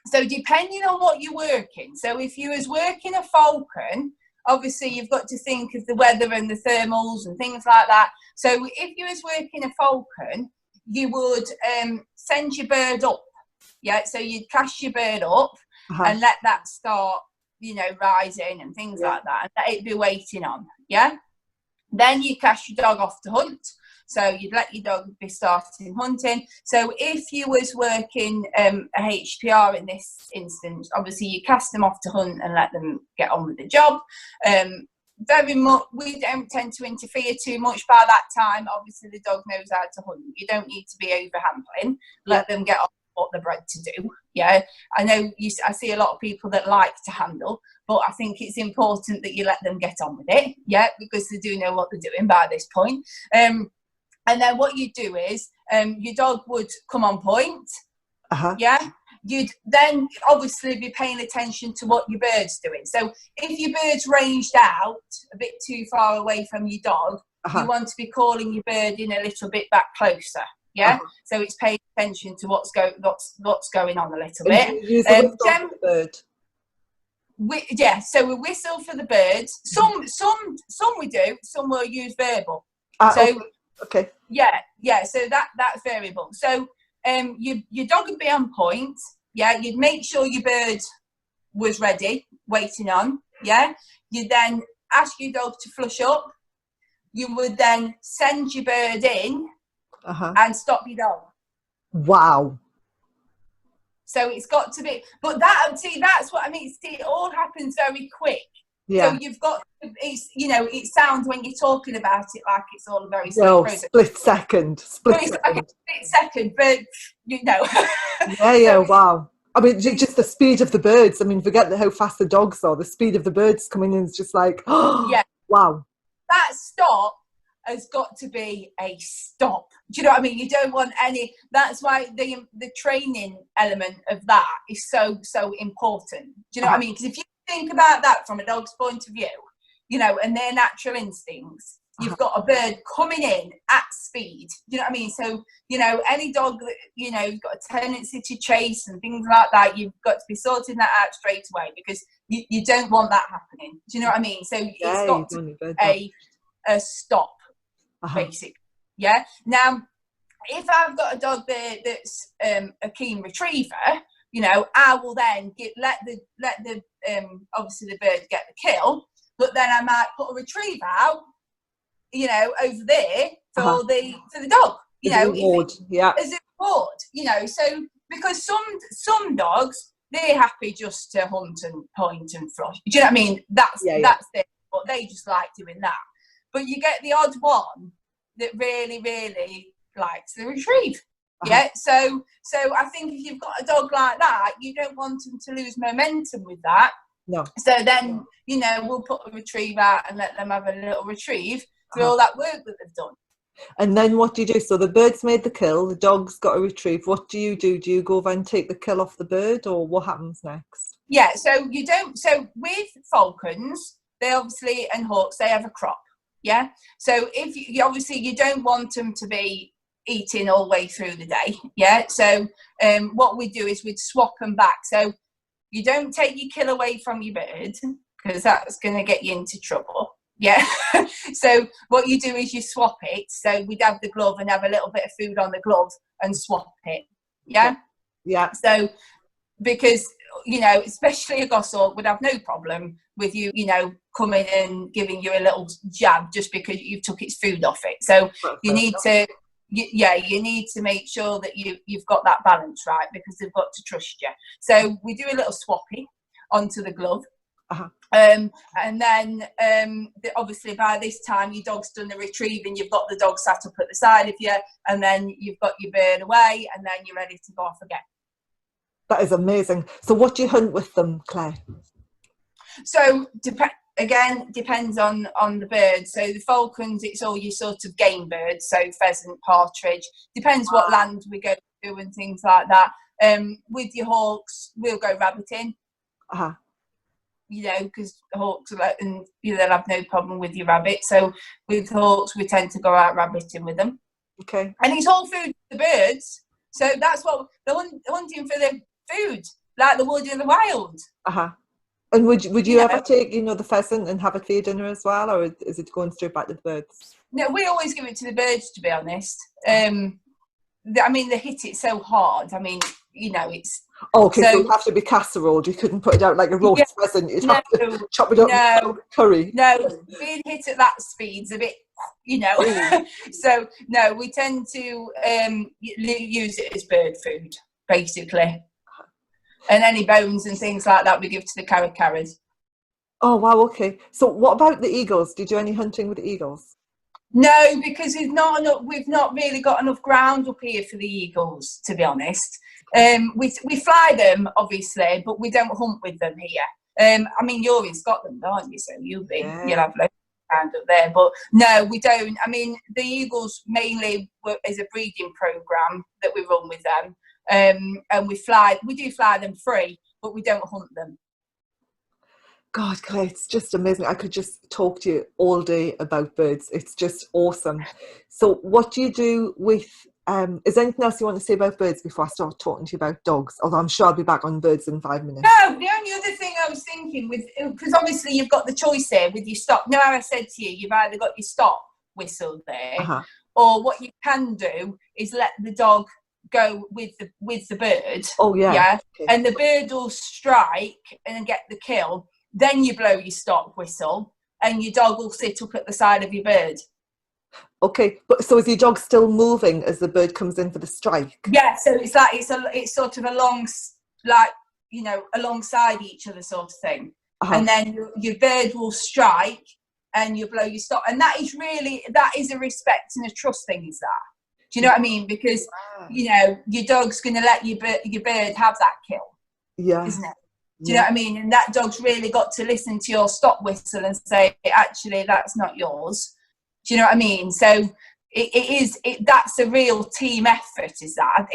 so depending on what you're working, so if you was working a falcon, obviously you've got to think of the weather and the thermals and things like that. So if you was working a falcon, you would send your bird up. Yeah, so you'd cast your bird up and let that start, rising and things like that, and let it be waiting on. Yeah. Then you cast your dog off to hunt. So you'd let your dog be starting hunting. So if you was working a HPR in this instance, obviously you cast them off to hunt and let them get on with the job. Very much, we don't tend to interfere too much by that time. Obviously the dog knows how to hunt. You don't need to be overhandling. Let them get on what they're bred to do. Yeah, I know I see a lot of people that like to handle, but I think it's important that you let them get on with it. Yeah, because they do know what they're doing by this point. And then what you do is your dog would come on point. Yeah. You'd then obviously be paying attention to what your bird's doing. So if your bird's ranged out a bit too far away from your dog, you want to be calling your bird in a little bit back closer. Yeah. So it's paying attention to what's going on a little bit. Do you use the whistle for the bird? So we whistle for the birds. Some we do. Some will use verbal. Okay. Yeah. So that's variable. So your dog would be on point. Yeah. You'd make sure your bird was ready, waiting on. Yeah. You'd then ask your dog to flush up. You would then send your bird in and stop your dog. Wow. So it's got to be, but that's what I mean. See, it all happens very quick. Yeah. So you've got, it sounds when you're talking about it like it's all a very slow process. Split second, but Yeah, wow. I mean, just the speed of the birds. I mean, forget how fast the dogs are. The speed of the birds coming in is just like, wow. That stop has got to be a stop. Do you know what I mean? You don't want any. That's why the training element of that is so important. Do you know what I mean? Because if you think about that from a dog's point of view, and their natural instincts, you've got a bird coming in at speed. Do you know what I mean? So, any dog that, you've got a tendency to chase and things like that, you've got to be sorting that out straight away because you don't want that happening. Do you know what I mean? So it's got to be a stop, basically. Yeah. Now, if I've got a dog there that's a keen retriever, I will then let the obviously the bird get the kill, but then I might put a retriever out, over there for the dog, as a reward. As a reward, so because some dogs, they're happy just to hunt and point and flush. Do you know what I mean? That's it. But they just like doing that. But you get the odd one that really, really likes the retrieve. Yeah, so I think if you've got a dog like that, you don't want them to lose momentum with that. No. So then, we'll put a retrieve out and let them have a little retrieve for all that work that they've done. And then what do you do? So the bird's made the kill, the dog's got a retrieve. What do you do? Do you go over and take the kill off the bird, or what happens next? Yeah, so you don't. So with falcons, they obviously, and hawks, they have a crop. Yeah. So if you don't want them to be eating all the way through the day. Yeah. So what we do is we'd swap them back. So you don't take your kill away from your bird because that's going to get you into trouble. Yeah. So what you do is you swap it. So we'd have the glove and have a little bit of food on the glove and swap it. Yeah. Yeah. So because, especially a goshawk would have no problem with you, coming and giving you a little jab just because you took its food off it. So you need to, you need to make sure that you've got that balance right because they've got to trust you. So we do a little swapping. onto the glove. Uh-huh. And then obviously by this time your dog's done the retrieving, you've got the dog sat up at the side of you, and then you've got your bird away, and then you're ready to go off again. That is amazing. So what do you hunt with them, Claire? So again, depends on the bird. So the falcons, it's all your sort of game birds, so pheasant, partridge, depends what land we go to and things like that. With your hawks, we'll go rabbiting. Uh-huh. You know, because hawks and they'll have no problem with your rabbit. So with hawks, we tend to go out rabbiting with them. Okay. And it's all food for the birds. So that's what they're hunting for, the food, like the wood in the wild. Uh-huh. And would you ever take, the pheasant and have it for your dinner as well, or is it going straight back to the birds? No, we always give it to the birds, to be honest. They hit it so hard. It's... Okay, so it'd have to be casserole. You couldn't put it out like a roast pheasant. You'd have to chop it up and curry. No, being hit at that speed's a bit, So, no, we tend to use it as bird food, basically. And any bones and things like that we give to the caracaras. Oh, wow, okay. So what about the eagles? Do you do any hunting with the eagles? No, because we've not really got enough ground up here for the eagles, to be honest. We fly them, obviously, but we don't hunt with them here. You're in Scotland, aren't you? So you'll have loads of ground up there. But no, we don't. The eagles mainly is a breeding programme that we run with them. And we do fly them free, but we don't hunt them. God, Claire, it's just amazing. I could just talk to you all day about birds. It's just awesome. So what do you do with, is there anything else you want to say about birds before I start talking to you about dogs? Although I'm sure I'll be back on birds in 5 minutes. No, the only other thing I was thinking because obviously you've got the choice here with your stop. Now I said to you, you've either got your stop whistle there, or what you can do is let the dog go with the bird. Oh yeah. Okay. And the bird will strike and get the kill. Then you blow your stop whistle, and your dog will sit up at the side of your bird. Okay, but so is your dog still moving as the bird comes in for the strike? Yeah, so it's like it's sort of alongside each other sort of thing. And then your bird will strike, and you blow your stop, and that is a respect and a trust thing. Is that? Do you know what I mean? Because your dog's going to let your bird have that kill. Yeah, isn't it? Do you know what I mean? And that dog's really got to listen to your stop whistle and say, actually, that's not yours. Do you know what I mean? So that's a real team effort, is that?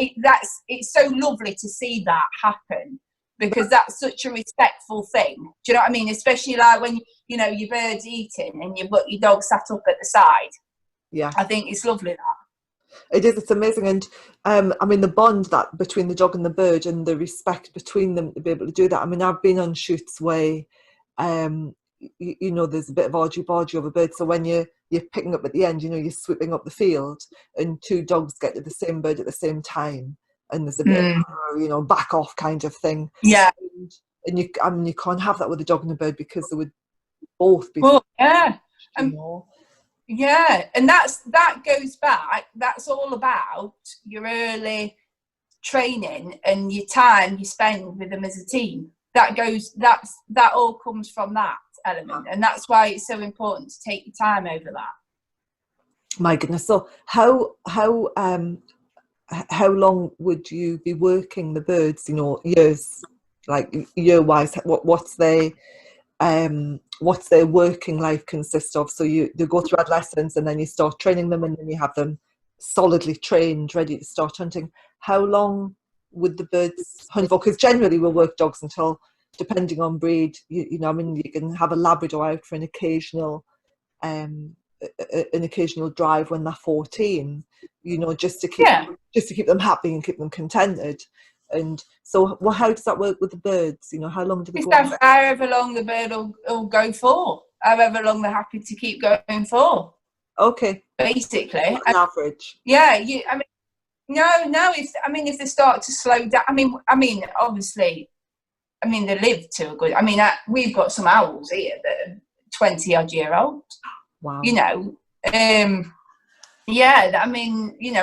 It's so lovely to see that happen, because that's such a respectful thing. Do you know what I mean? Especially like when, your bird's eating and you've got your dog sat up at the side. Yeah. I think it's lovely, that. It is. It's amazing. And the bond that between the dog and the bird, and the respect between them to be able to do that. I've been on shoots where, there's a bit of argy-bargy over birds. So when you're picking up at the end, you're sweeping up the field, and two dogs get to the same bird at the same time, and there's a bit of, back off kind of thing. Yeah. And you can't have that with a dog and a bird, because they would both be. Well, yeah. Yeah, and that goes back. That's all about your early training and your time you spend with them as a team. That all comes from that element, and that's why it's so important to take your time over that. My goodness! So how long would you be working the birds? Years, like year-wise. What's their working life consist of? So they go through adolescence, and then you start training them, and then you have them solidly trained, ready to start hunting. How long would the birds hunt for? Because generally we'll work dogs until, depending on breed, you can have a Labrador out for an occasional drive when they're 14, just to keep them happy and keep them contented. And so, how does that work with the birds? How long do they go? However long the bird will go for, however long they're happy to keep going for. Okay. Basically, an average. Yeah. No. If they start to slow down, obviously, they live to a good. We've got some owls here that are 20-odd year old. Wow.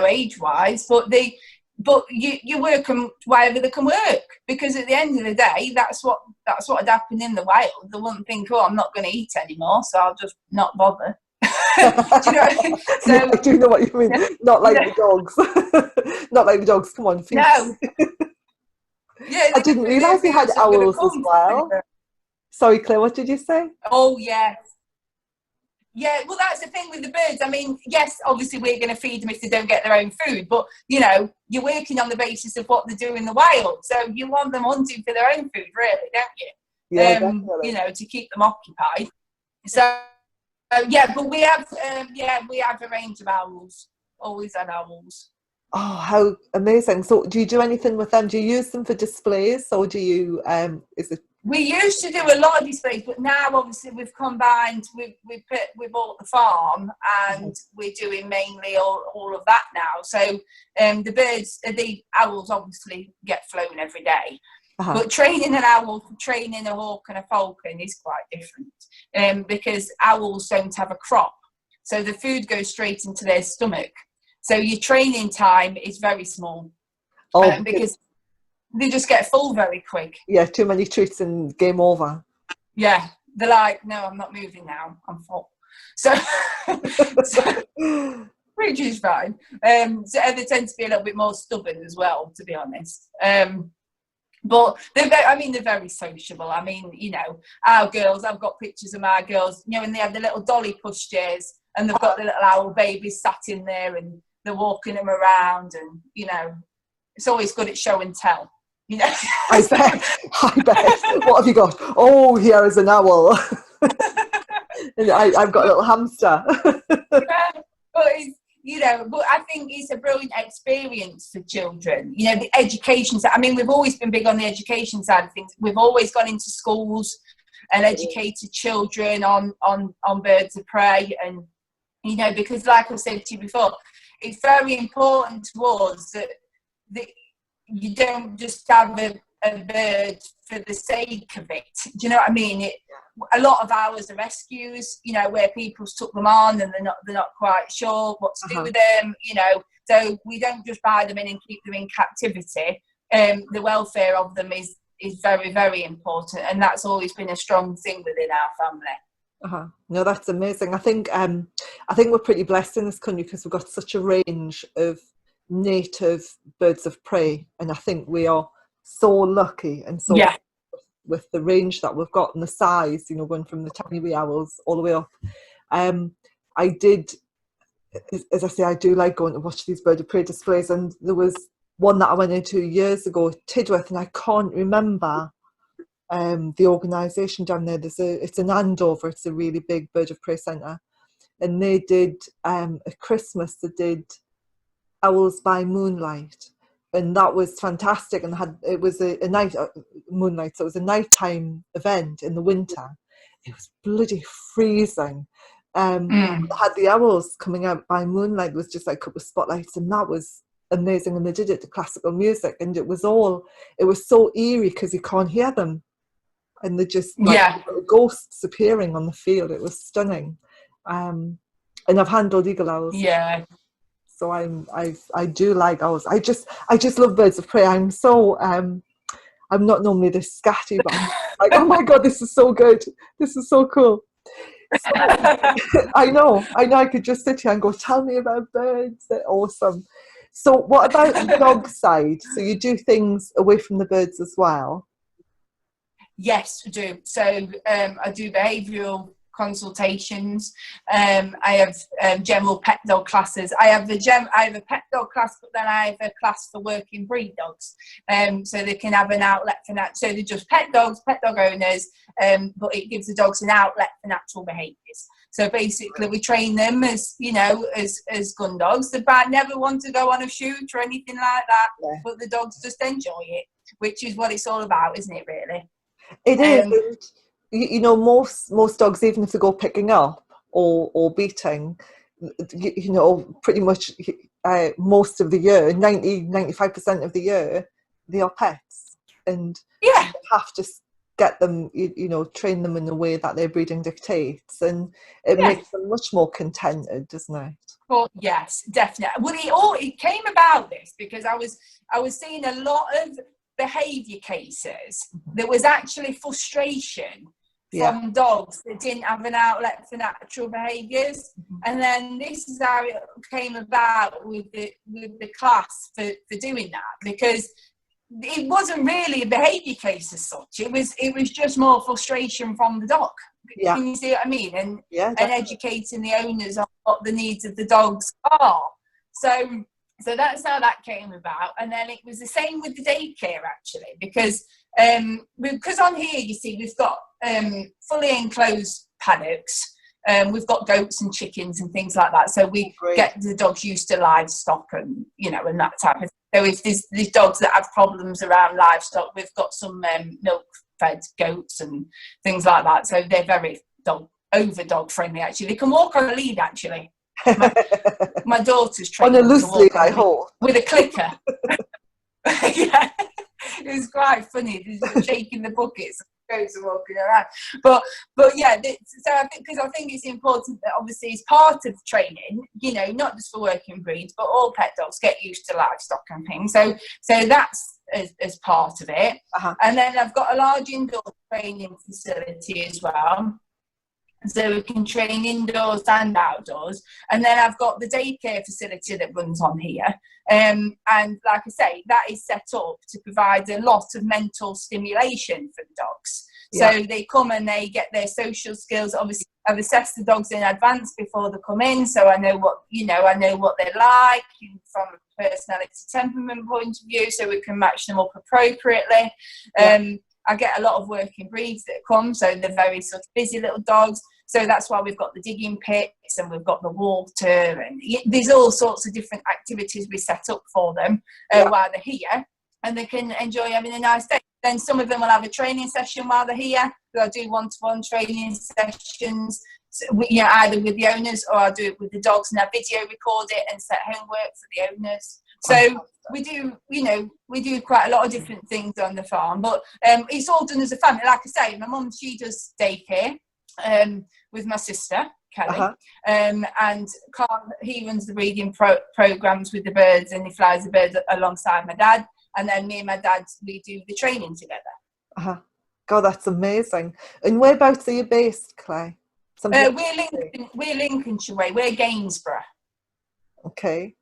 Age-wise, but but you work them wherever they can work, because at the end of the day, that's what would happen in the wild. They wouldn't think, oh, I'm not going to eat anymore, so I'll just not bother. Do you know what I mean? So, yeah, I do know what you mean. Not like the dogs. Not like the dogs. Come on, feast. No. Yeah, I didn't realise we had owls as well. Sorry, Claire, what did you say? Oh, yes. Yeah, well, that's the thing with the birds. I mean, yes, obviously we're going to feed them if they don't get their own food, but, you know, you're working on the basis of what they do in the wild. So you want them hunting for their own food, really, don't you? Yeah, definitely. You know, to keep them occupied. So, yeah, but we have a range of owls. Always had owls. Oh, how amazing. So do you do anything with them? Do you use them for displays, or do you, is it? We used to do a lot of displays, but now obviously we've combined, we bought the farm, and we're doing mainly all of that now. So the owls obviously get flown every day. But training an owl, training a hawk and a falcon is quite different, because owls don't have a crop. So the food goes straight into their stomach. So your training time is very small, because they just get full very quick. Yeah, too many treats and game over. Yeah, they're like, no, I'm not moving now, I'm full. So which is fine. So they tend to be a little bit more stubborn as well, to be honest. But they're very sociable. I mean, you know, our girls, I've got pictures of my girls, you know, and they have the little dolly pushchairs, and they've got the little owl babies sat in there, and they're walking them around, and, you know, it's always good at show and tell. You know, I bet. What have you got? Oh, here is an owl. And I've got a little hamster. But I think it's a brilliant experience for children. You know, the education side. I mean, we've always been big on the education side of things. We've always gone into schools and educated children on birds of prey, and, you know, because like I've said to you before, it's very important to us that you don't just have a bird for the sake of it. Do you know what I mean? A lot of ours are rescues, you know, where people's took them on and they're not quite sure what to do with them, you know. So we don't just buy them in and keep them in captivity. The welfare of them is very, very important, and that's always been a strong thing within our family. No, that's amazing. I think we're pretty blessed in this country because we've got such a range of native birds of prey, and I think we are so lucky and so with the range that we've got and the size, you know, going from the tiny wee owls all the way up. I did, as I say, I do like going to watch these bird of prey displays, and there was one that I went into years ago, Tidworth, and I can't remember the organisation down there. It's in Andover. It's a really big bird of prey centre, and they did at Christmas they did Owls by Moonlight, and that was fantastic. And it was a night moonlight, so it was a nighttime event in the winter. It was bloody freezing. They had the owls coming out by moonlight. It was just like a couple of spotlights, and that was amazing. And they did it to classical music, and it was so eerie because you can't hear them, and they're just like ghosts appearing on the field. It was stunning. And I've handled eagle owls. Yeah. So I do like owls. I just love birds of prey. I'm not normally this scatty, but I'm like, oh my god, this is so good. This is so cool. So, I know. I could just sit here and go, tell me about birds. They're awesome. So what about the dog side? So you do things away from the birds as well? Yes, we do. So I do behavioural consultations. I have general pet dog classes. I have a pet dog class, but then I have a class for working breed dogs. So they can have an outlet for that. So they're just pet dogs, pet dog owners, but it gives the dogs an outlet for natural behaviours. So basically, we train them as, you know, as gun dogs. They never want to go on a shoot or anything like that, but the dogs just enjoy it, which is what it's all about, isn't it? Really, it is. You know, most dogs, even if they go picking up or beating, you know, pretty much most of the year, 95% of the year, they are pets, and you have to get them, train them in the way that their breeding dictates, and it makes them much more contented, doesn't it? Well, yes, definitely. Well, it came about this because I was seeing a lot of behaviour cases. There was actually frustration from dogs that didn't have an outlet for natural behaviours, and then this is how it came about with the class for doing that, because it wasn't really a behaviour case as such. It was just more frustration from the dog. Yeah. Can you see what I mean? And educating the owners on what the needs of the dogs are. So that's how that came about. And then it was the same with the daycare, actually, because on here, you see, we've got fully enclosed paddocks. We've got goats and chickens and things like that. So we get the dogs used to livestock and, and that type of thing. So if there's dogs that have problems around livestock, we've got some milk-fed goats and things like that. So they're very dog friendly, actually. They can walk on a lead, actually. My daughter's trained on a loose lead, I hope. With a clicker. Yeah, it was quite funny. They're shaking the buckets. Goes walking around, but yeah. So I think it's important that obviously as part of training, not just for working breeds, but all pet dogs get used to livestock and things. So that's as part of it. And then I've got a large indoor training facility as well, so we can train indoors and outdoors. And then I've got the daycare facility that runs on here. And like I say, that is set up to provide a lot of mental stimulation for the dogs. Yeah. So they come and they get their social skills. Obviously, I've assessed the dogs in advance before they come in, so I know what they're like from a personality temperament point of view, so we can match them up appropriately. I get a lot of working breeds that come, so they're very sort of busy little dogs. So that's why we've got the digging pits and we've got the water, and there's all sorts of different activities we set up for them while they're here, and they can enjoy having a nice day. Then some of them will have a training session while they're here. So I do one-to-one training sessions, either with the owners or I'll do it with the dogs, and I video record it and set homework for the owners. So we do quite a lot of different things on the farm, but it's all done as a family. Like I say, my mum, she does daycare with my sister Kelly, and Carl, he runs the breeding programs with the birds, and he flies the birds alongside my dad, and then me and my dad, we do the training together. God, that's amazing. And whereabouts are you based, Claire? We're Lincolnshire way. We're Gainsborough. Okay,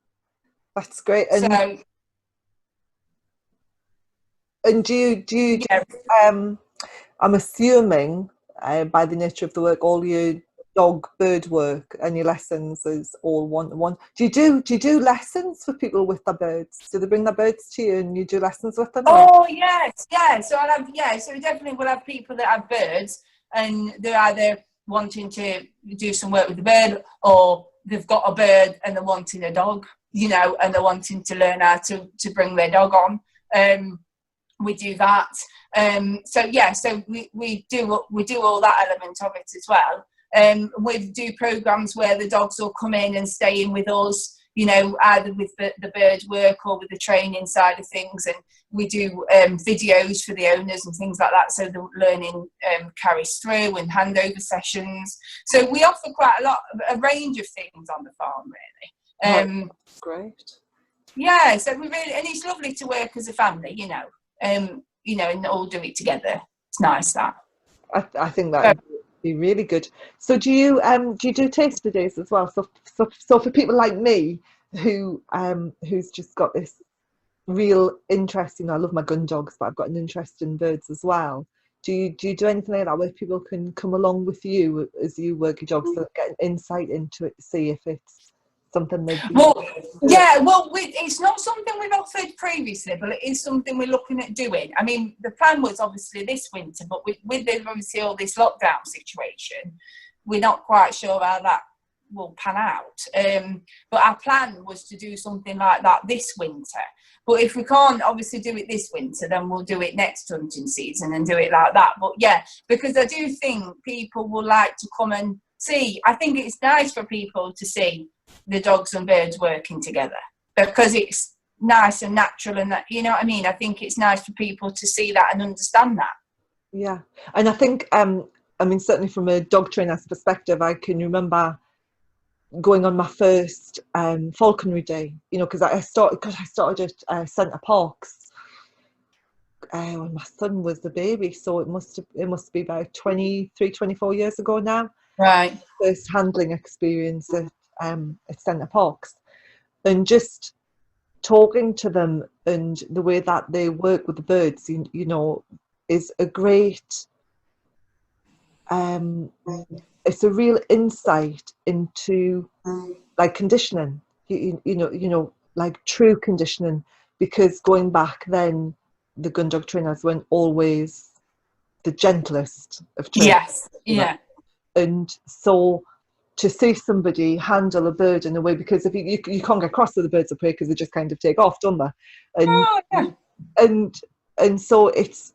that's great. And do you I'm assuming by the nature of the work, all your dog bird work and your lessons is all one-to-one. Do you do lessons for people with their birds? Do they bring their birds to you and you do lessons with them? Oh yes, yeah. So so we definitely will have people that have birds, and they're either wanting to do some work with the bird, or they've got a bird and they're wanting a dog, and they're wanting to learn how to bring their dog on. We do that. So we do all that element of it as well. We do programs where the dogs will come in and stay in with us, either with the bird work or with the training side of things, and we do videos for the owners and things like that, so the learning carries through, and handover sessions. So we offer quite a range of things on the farm, really. Great. Yeah, so we really, and it's lovely to work as a family, and all do it together. It's nice that. I think that would be really good. So do you do taster days as well? So for people like me who's just got this real interest, I love my gun dogs, but I've got an interest in birds as well. Do you do anything like that where people can come along with you as you work your dogs, so get an insight into it to see if it's something they'd be... It's not something we've offered previously, but it is something we're looking at doing. I mean, the plan was obviously this winter, but with obviously all this lockdown situation, we're not quite sure how that will pan out. But our plan was to do something like that this winter. But if we can't obviously do it this winter, then we'll do it next hunting season and do it like that. But yeah, because I do think people will like to come and see. I think it's nice for people to see the dogs and birds working together, because it's nice and natural, and that, you know what I mean? I think it's nice for people to see that and understand that. Yeah. And I think, I mean, certainly from a dog trainer's perspective, I can remember going on my first falconry day, you know, because I started at Centre Parks when my son was a baby, so it must be about 23, 24 years ago now. Right. First handling experience at Centre Parks, and just talking to them and the way that they work with the birds, you know, is a great. It's a real insight into like conditioning, you know, like true conditioning, because going back then, the gun dog trainers weren't always the gentlest of trainers, Yes. you know. Yeah. And so to see somebody handle a bird in a way, because if you can't get cross with the birds of prey because they just kind of take off, don't they? And Oh, yeah. and so it's,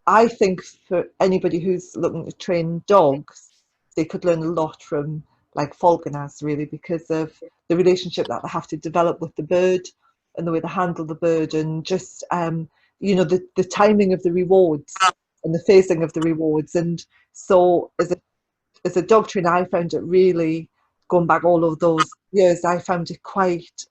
I think for anybody who's looking to train dogs, they could learn a lot from like falconers, really, because of the relationship that they have to develop with the bird and the way they handle the bird, and just you know, the timing of the rewards and the phasing of the rewards. And so as a dog trainer, I found it really, going back all of those years, I found it quite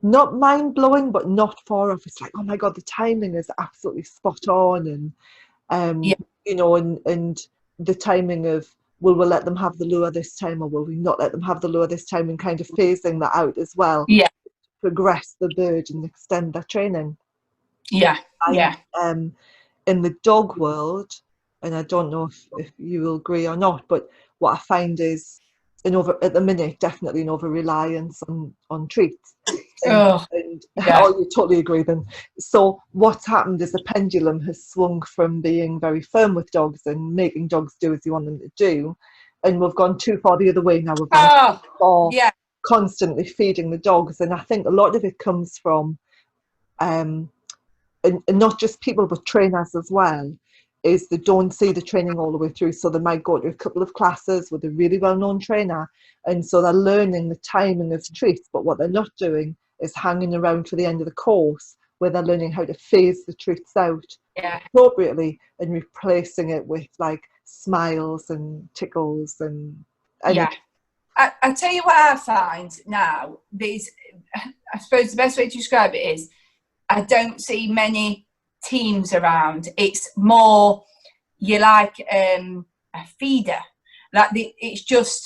not mind blowing, but not far off. It's like, oh my God, the timing is absolutely spot on, and Yeah. you know, and the timing of, will we let them have the lure this time, or will we not let them have the lure this time, and kind of phasing that out as well, Yeah. progress the bird and extend their training. Yeah. And Yeah. in the dog world, and I don't know if you will agree or not, but what I find is at the minute, definitely an over reliance on treats. Oh, And yeah. oh, you totally agree then. So what's happened is the pendulum has swung from being very firm with dogs and making dogs do as you want them to do, and we've gone too far the other way now. We've gone too Oh, far yeah. constantly feeding the dogs, and I think a lot of it comes from um and not just people but trainers as well, is they don't see the training all the way through. So they might go to a couple of classes with a really well-known trainer, and so they're learning the timing of treats, but what they're not doing is hanging around for the end of the course, where they're learning how to phase the treats out Yeah. appropriately and replacing it with like smiles and tickles and Yeah. I tell you what I find now, I suppose the best way to describe it is, I don't see many teams around. It's more, you like a feeder. Like it's just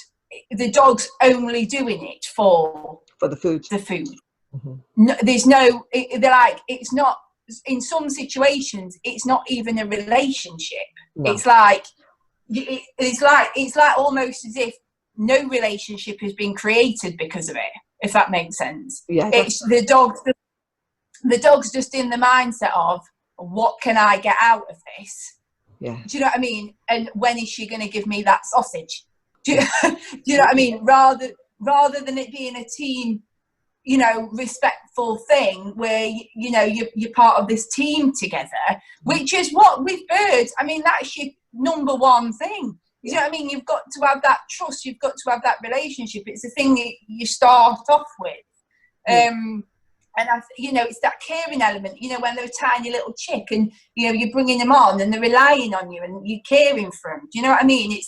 the dog's only doing it for the food. the food. Mm-hmm. No, there's no, they're like, it's not, in some situations, it's not even a relationship. No. It's like, it's like almost as if no relationship has been created because of it, if that makes sense. Yeah, it's the dog's just in the mindset of, what can I get out of this? Yeah. Do you know what I mean? And when is she going to give me that sausage? Do you know what I mean? Rather than it being a team, you know, respectful thing where you know you're part of this team together, which is what with birds. I mean, that's your number one thing. You know what I mean? You've got to have that trust. You've got to have that relationship. It's the thing that you start off with. And you know, it's that caring element. You know, when they're a tiny little chick, and you know you're bringing them on, and they're relying on you, and you're caring for them. Do you know what I mean?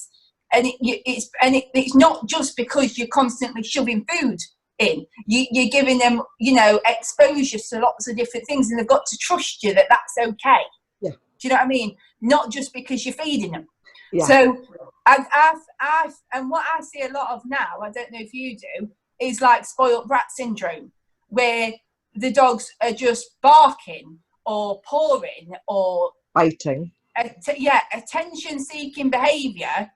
It's not just because you're constantly shoving food in. You're giving them, you know, exposure to lots of different things, and they've got to trust you that that's okay. Yeah. Do you know what I mean? Not just because you're feeding them. Yeah. So, and what I see a lot of now, I don't know if you do, is like spoiled brat syndrome, where the dogs are just barking or pawing or biting. Attention-seeking behaviour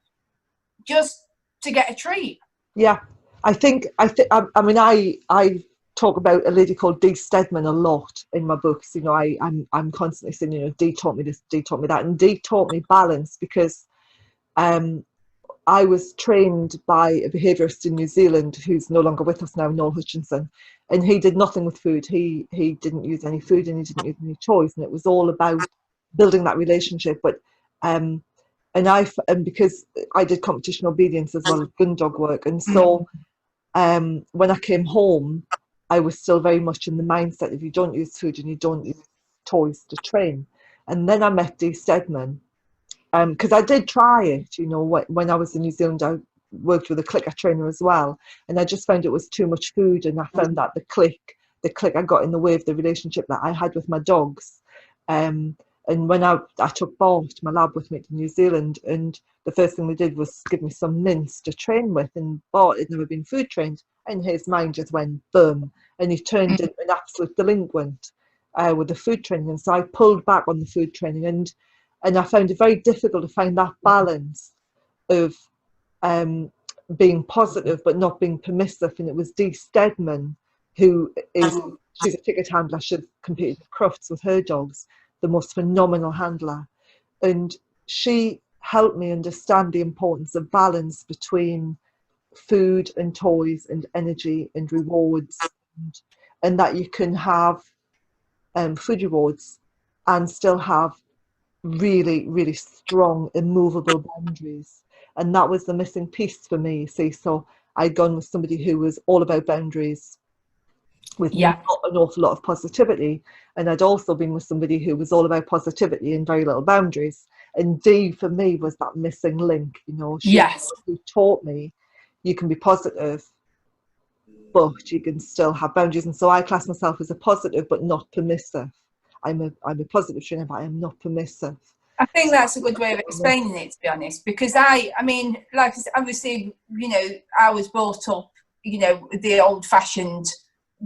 just to get a treat. Yeah, I mean, I talk about a lady called Dee Stedman a lot in my books. You know, I'm constantly saying, you know, Dee taught me this, Dee taught me that, and Dee taught me balance, because I was trained by a behaviourist in New Zealand who's no longer with us now, Noel Hutchinson, and he did nothing with food. He didn't use any food, and he didn't use any toys, and it was all about building that relationship. But and because I did competition obedience as well as gun dog work, and so when I came home, I was still very much in the mindset of, you don't use food and you don't use toys to train. And then I met Dee Stedman, because I did try it, when I was in New Zealand. I worked with a clicker trainer as well, and I just found it was too much food, and I found that the clicker got in the way of the relationship that I had with my dogs. And when I took Bart, my lab, with me to New Zealand, and the first thing they did was give me some mince to train with, and Bart had never been food trained, and his mind just went boom, and he turned into an absolute delinquent with the food training. And so I pulled back on the food training, and I found it very difficult to find that balance of being positive but not being permissive. And it was Dee Stedman, she's a ticket handler. She's competed with Crufts with her dogs, the most phenomenal handler. And she helped me understand the importance of balance between food and toys and energy and rewards, and that you can have food rewards and still have really, really strong, immovable boundaries. And that was the missing piece for me, you see. So I'd gone with somebody who was all about boundaries, with not an awful lot of positivity. And I'd also been with somebody who was all about positivity and very little boundaries. And Dee, for me, was that missing link. She who taught me you can be positive, but you can still have boundaries. And so I class myself as a positive but not permissive. I'm a positive trainer, but I am not permissive. I think that's a good way of explaining it, to be honest, because I mean, like I said, obviously, I was brought up, the old-fashioned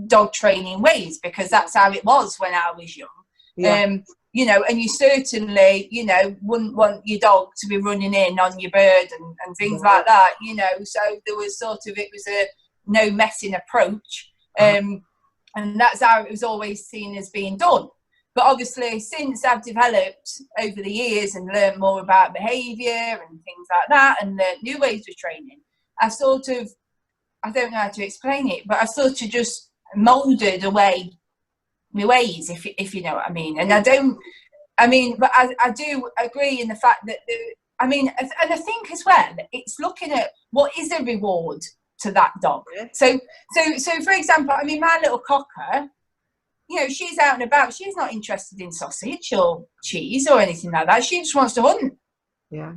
dog training ways, because that's how it was when I was young. And you certainly, wouldn't want your dog to be running in on your bird and things like that, so there was it was a no messing approach. And that's how it was always seen as being done. But obviously, since I've developed over the years and learned more about behaviour and things like that, and learned new ways of training, I don't know how to explain it, but I've just moulded away my ways, if you know what I mean. And I do agree in the fact that, and I think as well, it's looking at what is a reward to that dog. Yeah. So for example, my little cocker, she's out and about. She's not interested in sausage or cheese or anything like that. She just wants to hunt. Yeah.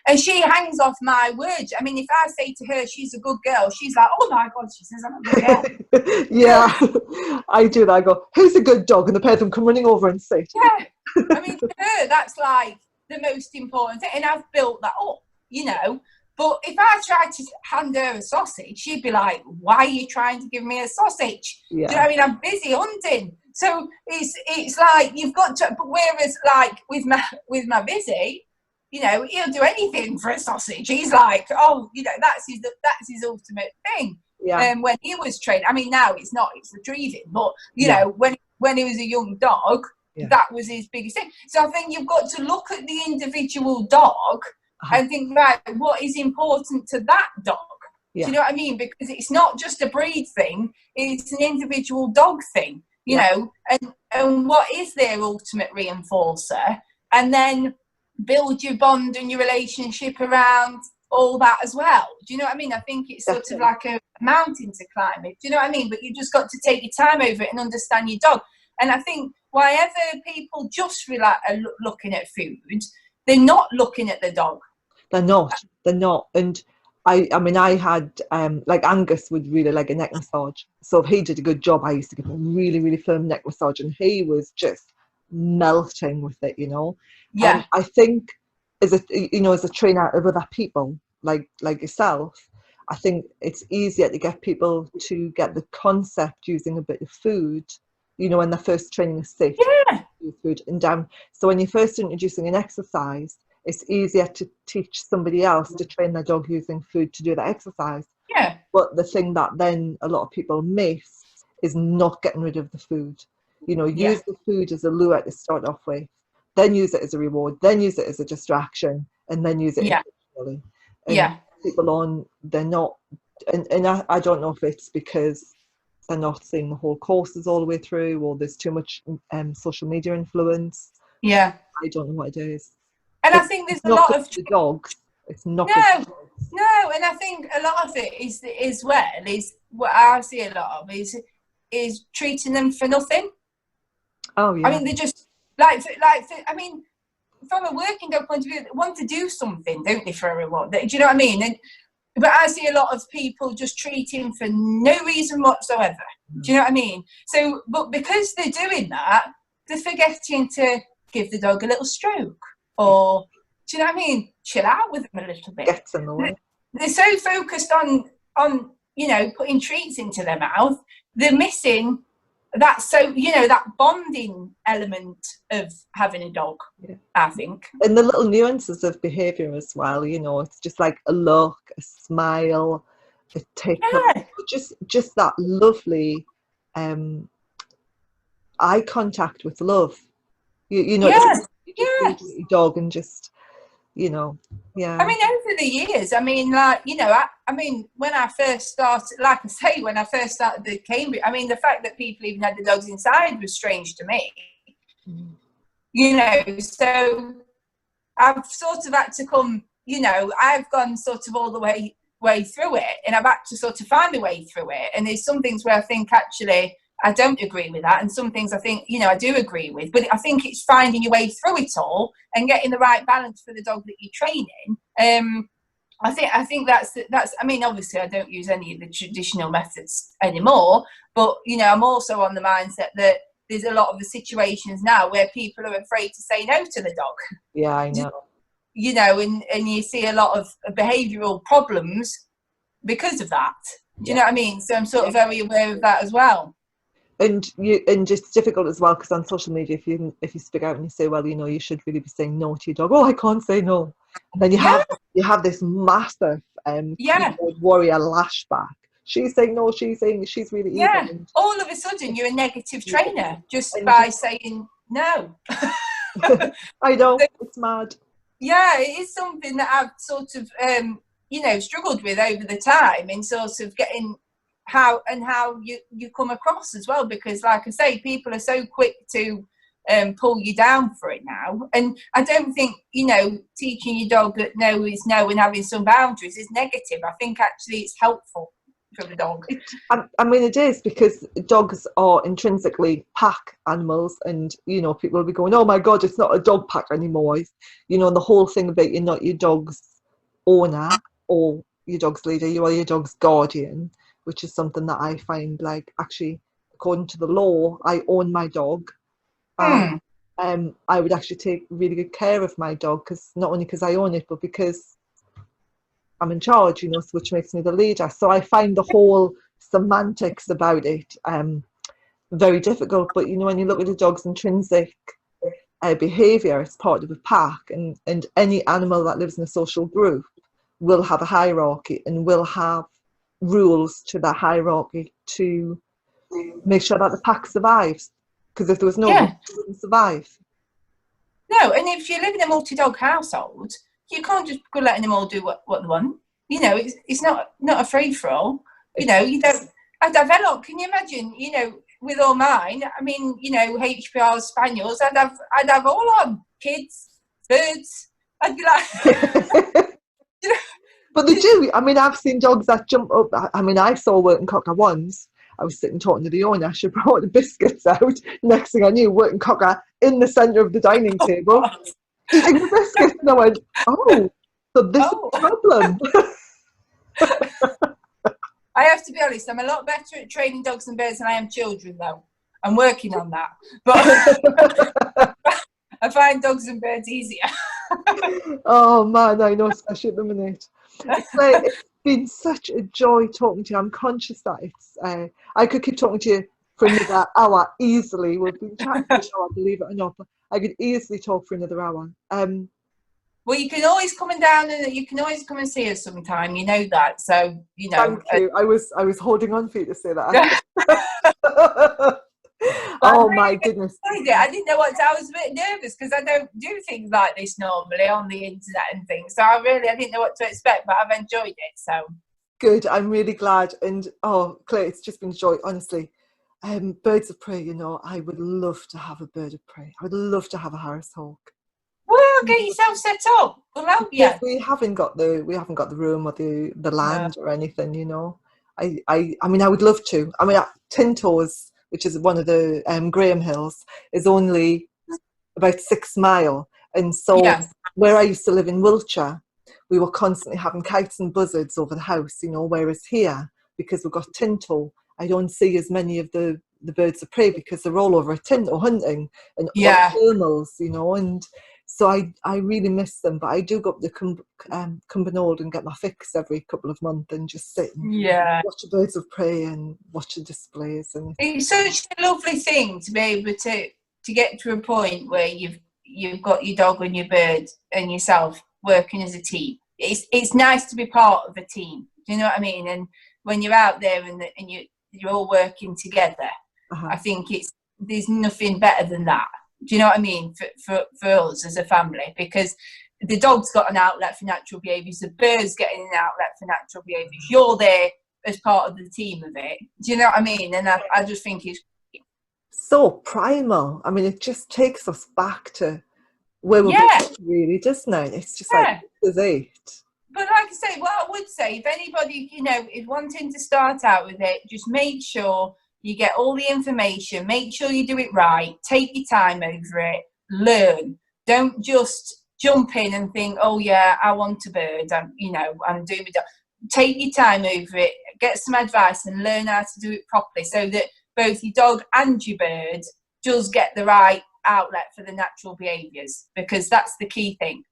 And she hangs off my words. If I say to her she's a good girl, she's like, oh my God, she says I'm a good girl. Yeah, I do that. I go, who's a good dog? And the pair of them come running over and sit. Yeah. For her, that's like the most important thing. And I've built that up, But if I tried to hand her a sausage, she'd be like, why are you trying to give me a sausage? Yeah. Do you know what I mean? I'm busy hunting. So it's like you've got to, but whereas like with my busy, he'll do anything for a sausage. He's like, oh, that's his ultimate thing. Yeah. When he was trained, now it's not, it's retrieving, but when he was a young dog, that was his biggest thing. So I think you've got to look at the individual dog and think, right, what is important to that dog? Yeah. Do you know what I mean? Because it's not just a breed thing, it's an individual dog thing, you know, and what is their ultimate reinforcer? And then build your bond and your relationship around all that as well. Do you know what I mean? I think it's sort of like a mountain to climb it. Do you know what I mean? But you just got to take your time over it and understand your dog. And I think whenever people just are looking at food, they're not looking at the dog. They're not. And I had, like Angus would really like a neck massage. So if he did a good job, I used to give him a really, really firm neck massage, and he was just melting with it, Yeah. And I think as a trainer of other people, like yourself, I think it's easier to get people to get the concept using a bit of food, when they're first training a safe food and down. So when you're first introducing an exercise, it's easier to teach somebody else to train their dog using food to do the exercise. Yeah. But the thing that then a lot of people miss is not getting rid of the food. Use the food as a lure to start off with, then use it as a reward, then use it as a distraction, and then use it intentionally. And people they're not, and I don't know if it's because they're not seeing the whole courses all the way through, or there's too much social media influence. Yeah. I don't know what it is. And I think there's a lot of the dogs. It's not. No, and I think a lot of it is what I see a lot of is treating them for nothing. Oh yeah. They're just I mean, from a working dog point of view, they want to do something, don't they, for a reward? Do you know what I mean? But I see a lot of people just treating for no reason whatsoever. Do you know what I mean? So, but because they're doing that, they're forgetting to give the dog a little stroke, or, do you know what I mean? Chill out with them a little bit. Gets in the way. They're so focused on putting treats into their mouth, they're missing that. So, that bonding element of having a dog, I think. And the little nuances of behaviour as well, it's just like a look, a smile, a tickle, just that lovely eye contact with love. You just feed your dog and just, I mean, over the years, I mean, when I first started, like I say, when I first started the Cambridge, I mean, the fact that people even had the dogs inside was strange to me. So I've sort of had to come, I've gone sort of all the way through it, and I've had to sort of find a way through it. And there's some things where I think actually I don't agree with that, and some things I think, I do agree with. But I think it's finding your way through it all and getting the right balance for the dog that you're training. I think that's. I mean, obviously, I don't use any of the traditional methods anymore. But I'm also on the mindset that there's a lot of the situations now where people are afraid to say no to the dog. Yeah, I know. And you see a lot of behavioural problems because of that. Do you know what I mean? So I'm sort of very aware of that as well. And it's difficult as well, because on social media, if you speak out and you say, well, you should really be saying no to your dog. Oh, I can't say no. And then you have this massive keyboard warrior lashback. She's saying no. She's saying she's really evil. Yeah. All of a sudden, you're a negative trainer just by saying no. I know, it's mad. Yeah, it is something that I've sort of struggled with over the time, in sort of getting how you come across as well, because like I say, people are so quick to pull you down for it now. And I don't think teaching your dog that no is no and having some boundaries is negative. I think actually it's helpful for the dog. I mean, it is, because dogs are intrinsically pack animals, and people will be going, oh my god, it's not a dog pack anymore. And the whole thing about you're not your dog's owner or your dog's leader, you are your dog's guardian, which is something that I find, like, actually, according to the law, I own my dog. I would actually take really good care of my dog, because not only because I own it, but because I'm in charge, which makes me the leader. So I find the whole semantics about it very difficult. But when you look at a dog's intrinsic behaviour, it's part of a pack, and any animal that lives in a social group will have a hierarchy and will have rules to that hierarchy to make sure that the pack survives. Because if there was no rules, it wouldn't survive. No, and if you live in a multi-dog household, you can't just go letting them all do what they want. It's not a free-for-all. You don't. I'd have a lot. Can you imagine? With all mine, I mean, HPR spaniels. I'd have all on kids, birds. I'd be like. But they do. I mean, I've seen dogs that jump up. I mean, I saw Working Cocker once. I was sitting talking to the owner. She brought the biscuits out. Next thing I knew, Working Cocker in the centre of the dining table, eating the biscuits. And I went, oh, so this is a problem. I have to be honest, I'm a lot better at training dogs and birds than I am children, though. I'm working on that. But I find dogs and birds easier. Oh, man, I know, especially at the minute. It's been such a joy talking to you. I'm conscious that it's I could keep talking to you for another hour easily. We've been chatting for an hour, believe it or not, but I could easily talk for another hour. Well, you can always come down, and you can always come and see us sometime. You know that, so Thank you. I was holding on for you to say that. Oh my goodness! I didn't know what. I was a bit nervous because I don't do things like this normally on the internet and things. So I didn't know what to expect, but I've enjoyed it. So good. I'm really glad. And Claire, it's just been a joy, honestly. Birds of prey. I would love to have a bird of prey. I would love to have a Harris hawk. Well, get yourself set up. We'll help you. Yes, we haven't got the room or the land or anything. I mean, I would love to. I mean, Tinto's, which is one of the Graham Hills, is only about 6 mile. And so Yeah. where I used to live in Wiltshire, we were constantly having kites and buzzards over the house, you know, whereas here, because we've got Tinto, I don't see as many of the birds of prey because they're all over at Tinto hunting and Yeah. thermals, you know, and so I really miss them. But I do go up to Cumbernauld and get my fix every couple of months and just sit and watch the birds of prey and watch the displays. And it's such a lovely thing to be able to get to a point where you've got your dog and your bird and yourself working as a team. It's nice to be part of a team. Do you know what I mean? And when you're out there and you're all working together, I think there's nothing better than that. Do you know what I mean? For us as a family, because the dog's got an outlet for natural behaviours, the bird's getting an outlet for natural behaviours. You're there as part of the team of it. Do you know what I mean? And I just think it's so primal. I mean, it just takes us back to where we're born, really, doesn't it? It's just like, this is it. But like I say, what I would say, if anybody, you know, is wanting to start out with it, just make sure you get all the information, make sure you do it right, take your time over it, learn. Don't just jump in and think, oh yeah, I want a bird, I'm doing it. Take your time over it, get some advice and learn how to do it properly so that both your dog and your bird does get the right outlet for the natural behaviours, because that's the key thing.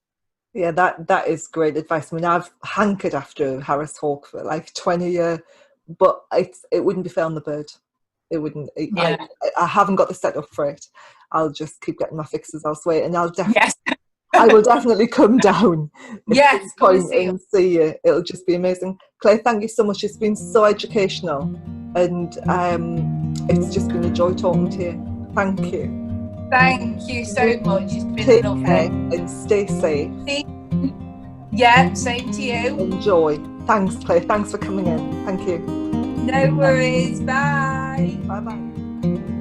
Yeah, that is great advice. I mean, I've hankered after Harris Hawk for like 20 years, but it wouldn't be fair on the bird. It wouldn't. I haven't got the setup for it. I'll just keep getting my fixes elsewhere, and I will definitely come down at some point and see you. It'll just be amazing. Claire, thank you so much. It's been so educational, and it's just been a joy talking to you. Thank you. Thank you so much. It's been Take lovely. care and stay safe. Yeah, same to you. Enjoy. Thanks, Claire. Thanks for coming in. Thank you. No worries. Bye. Bye-bye.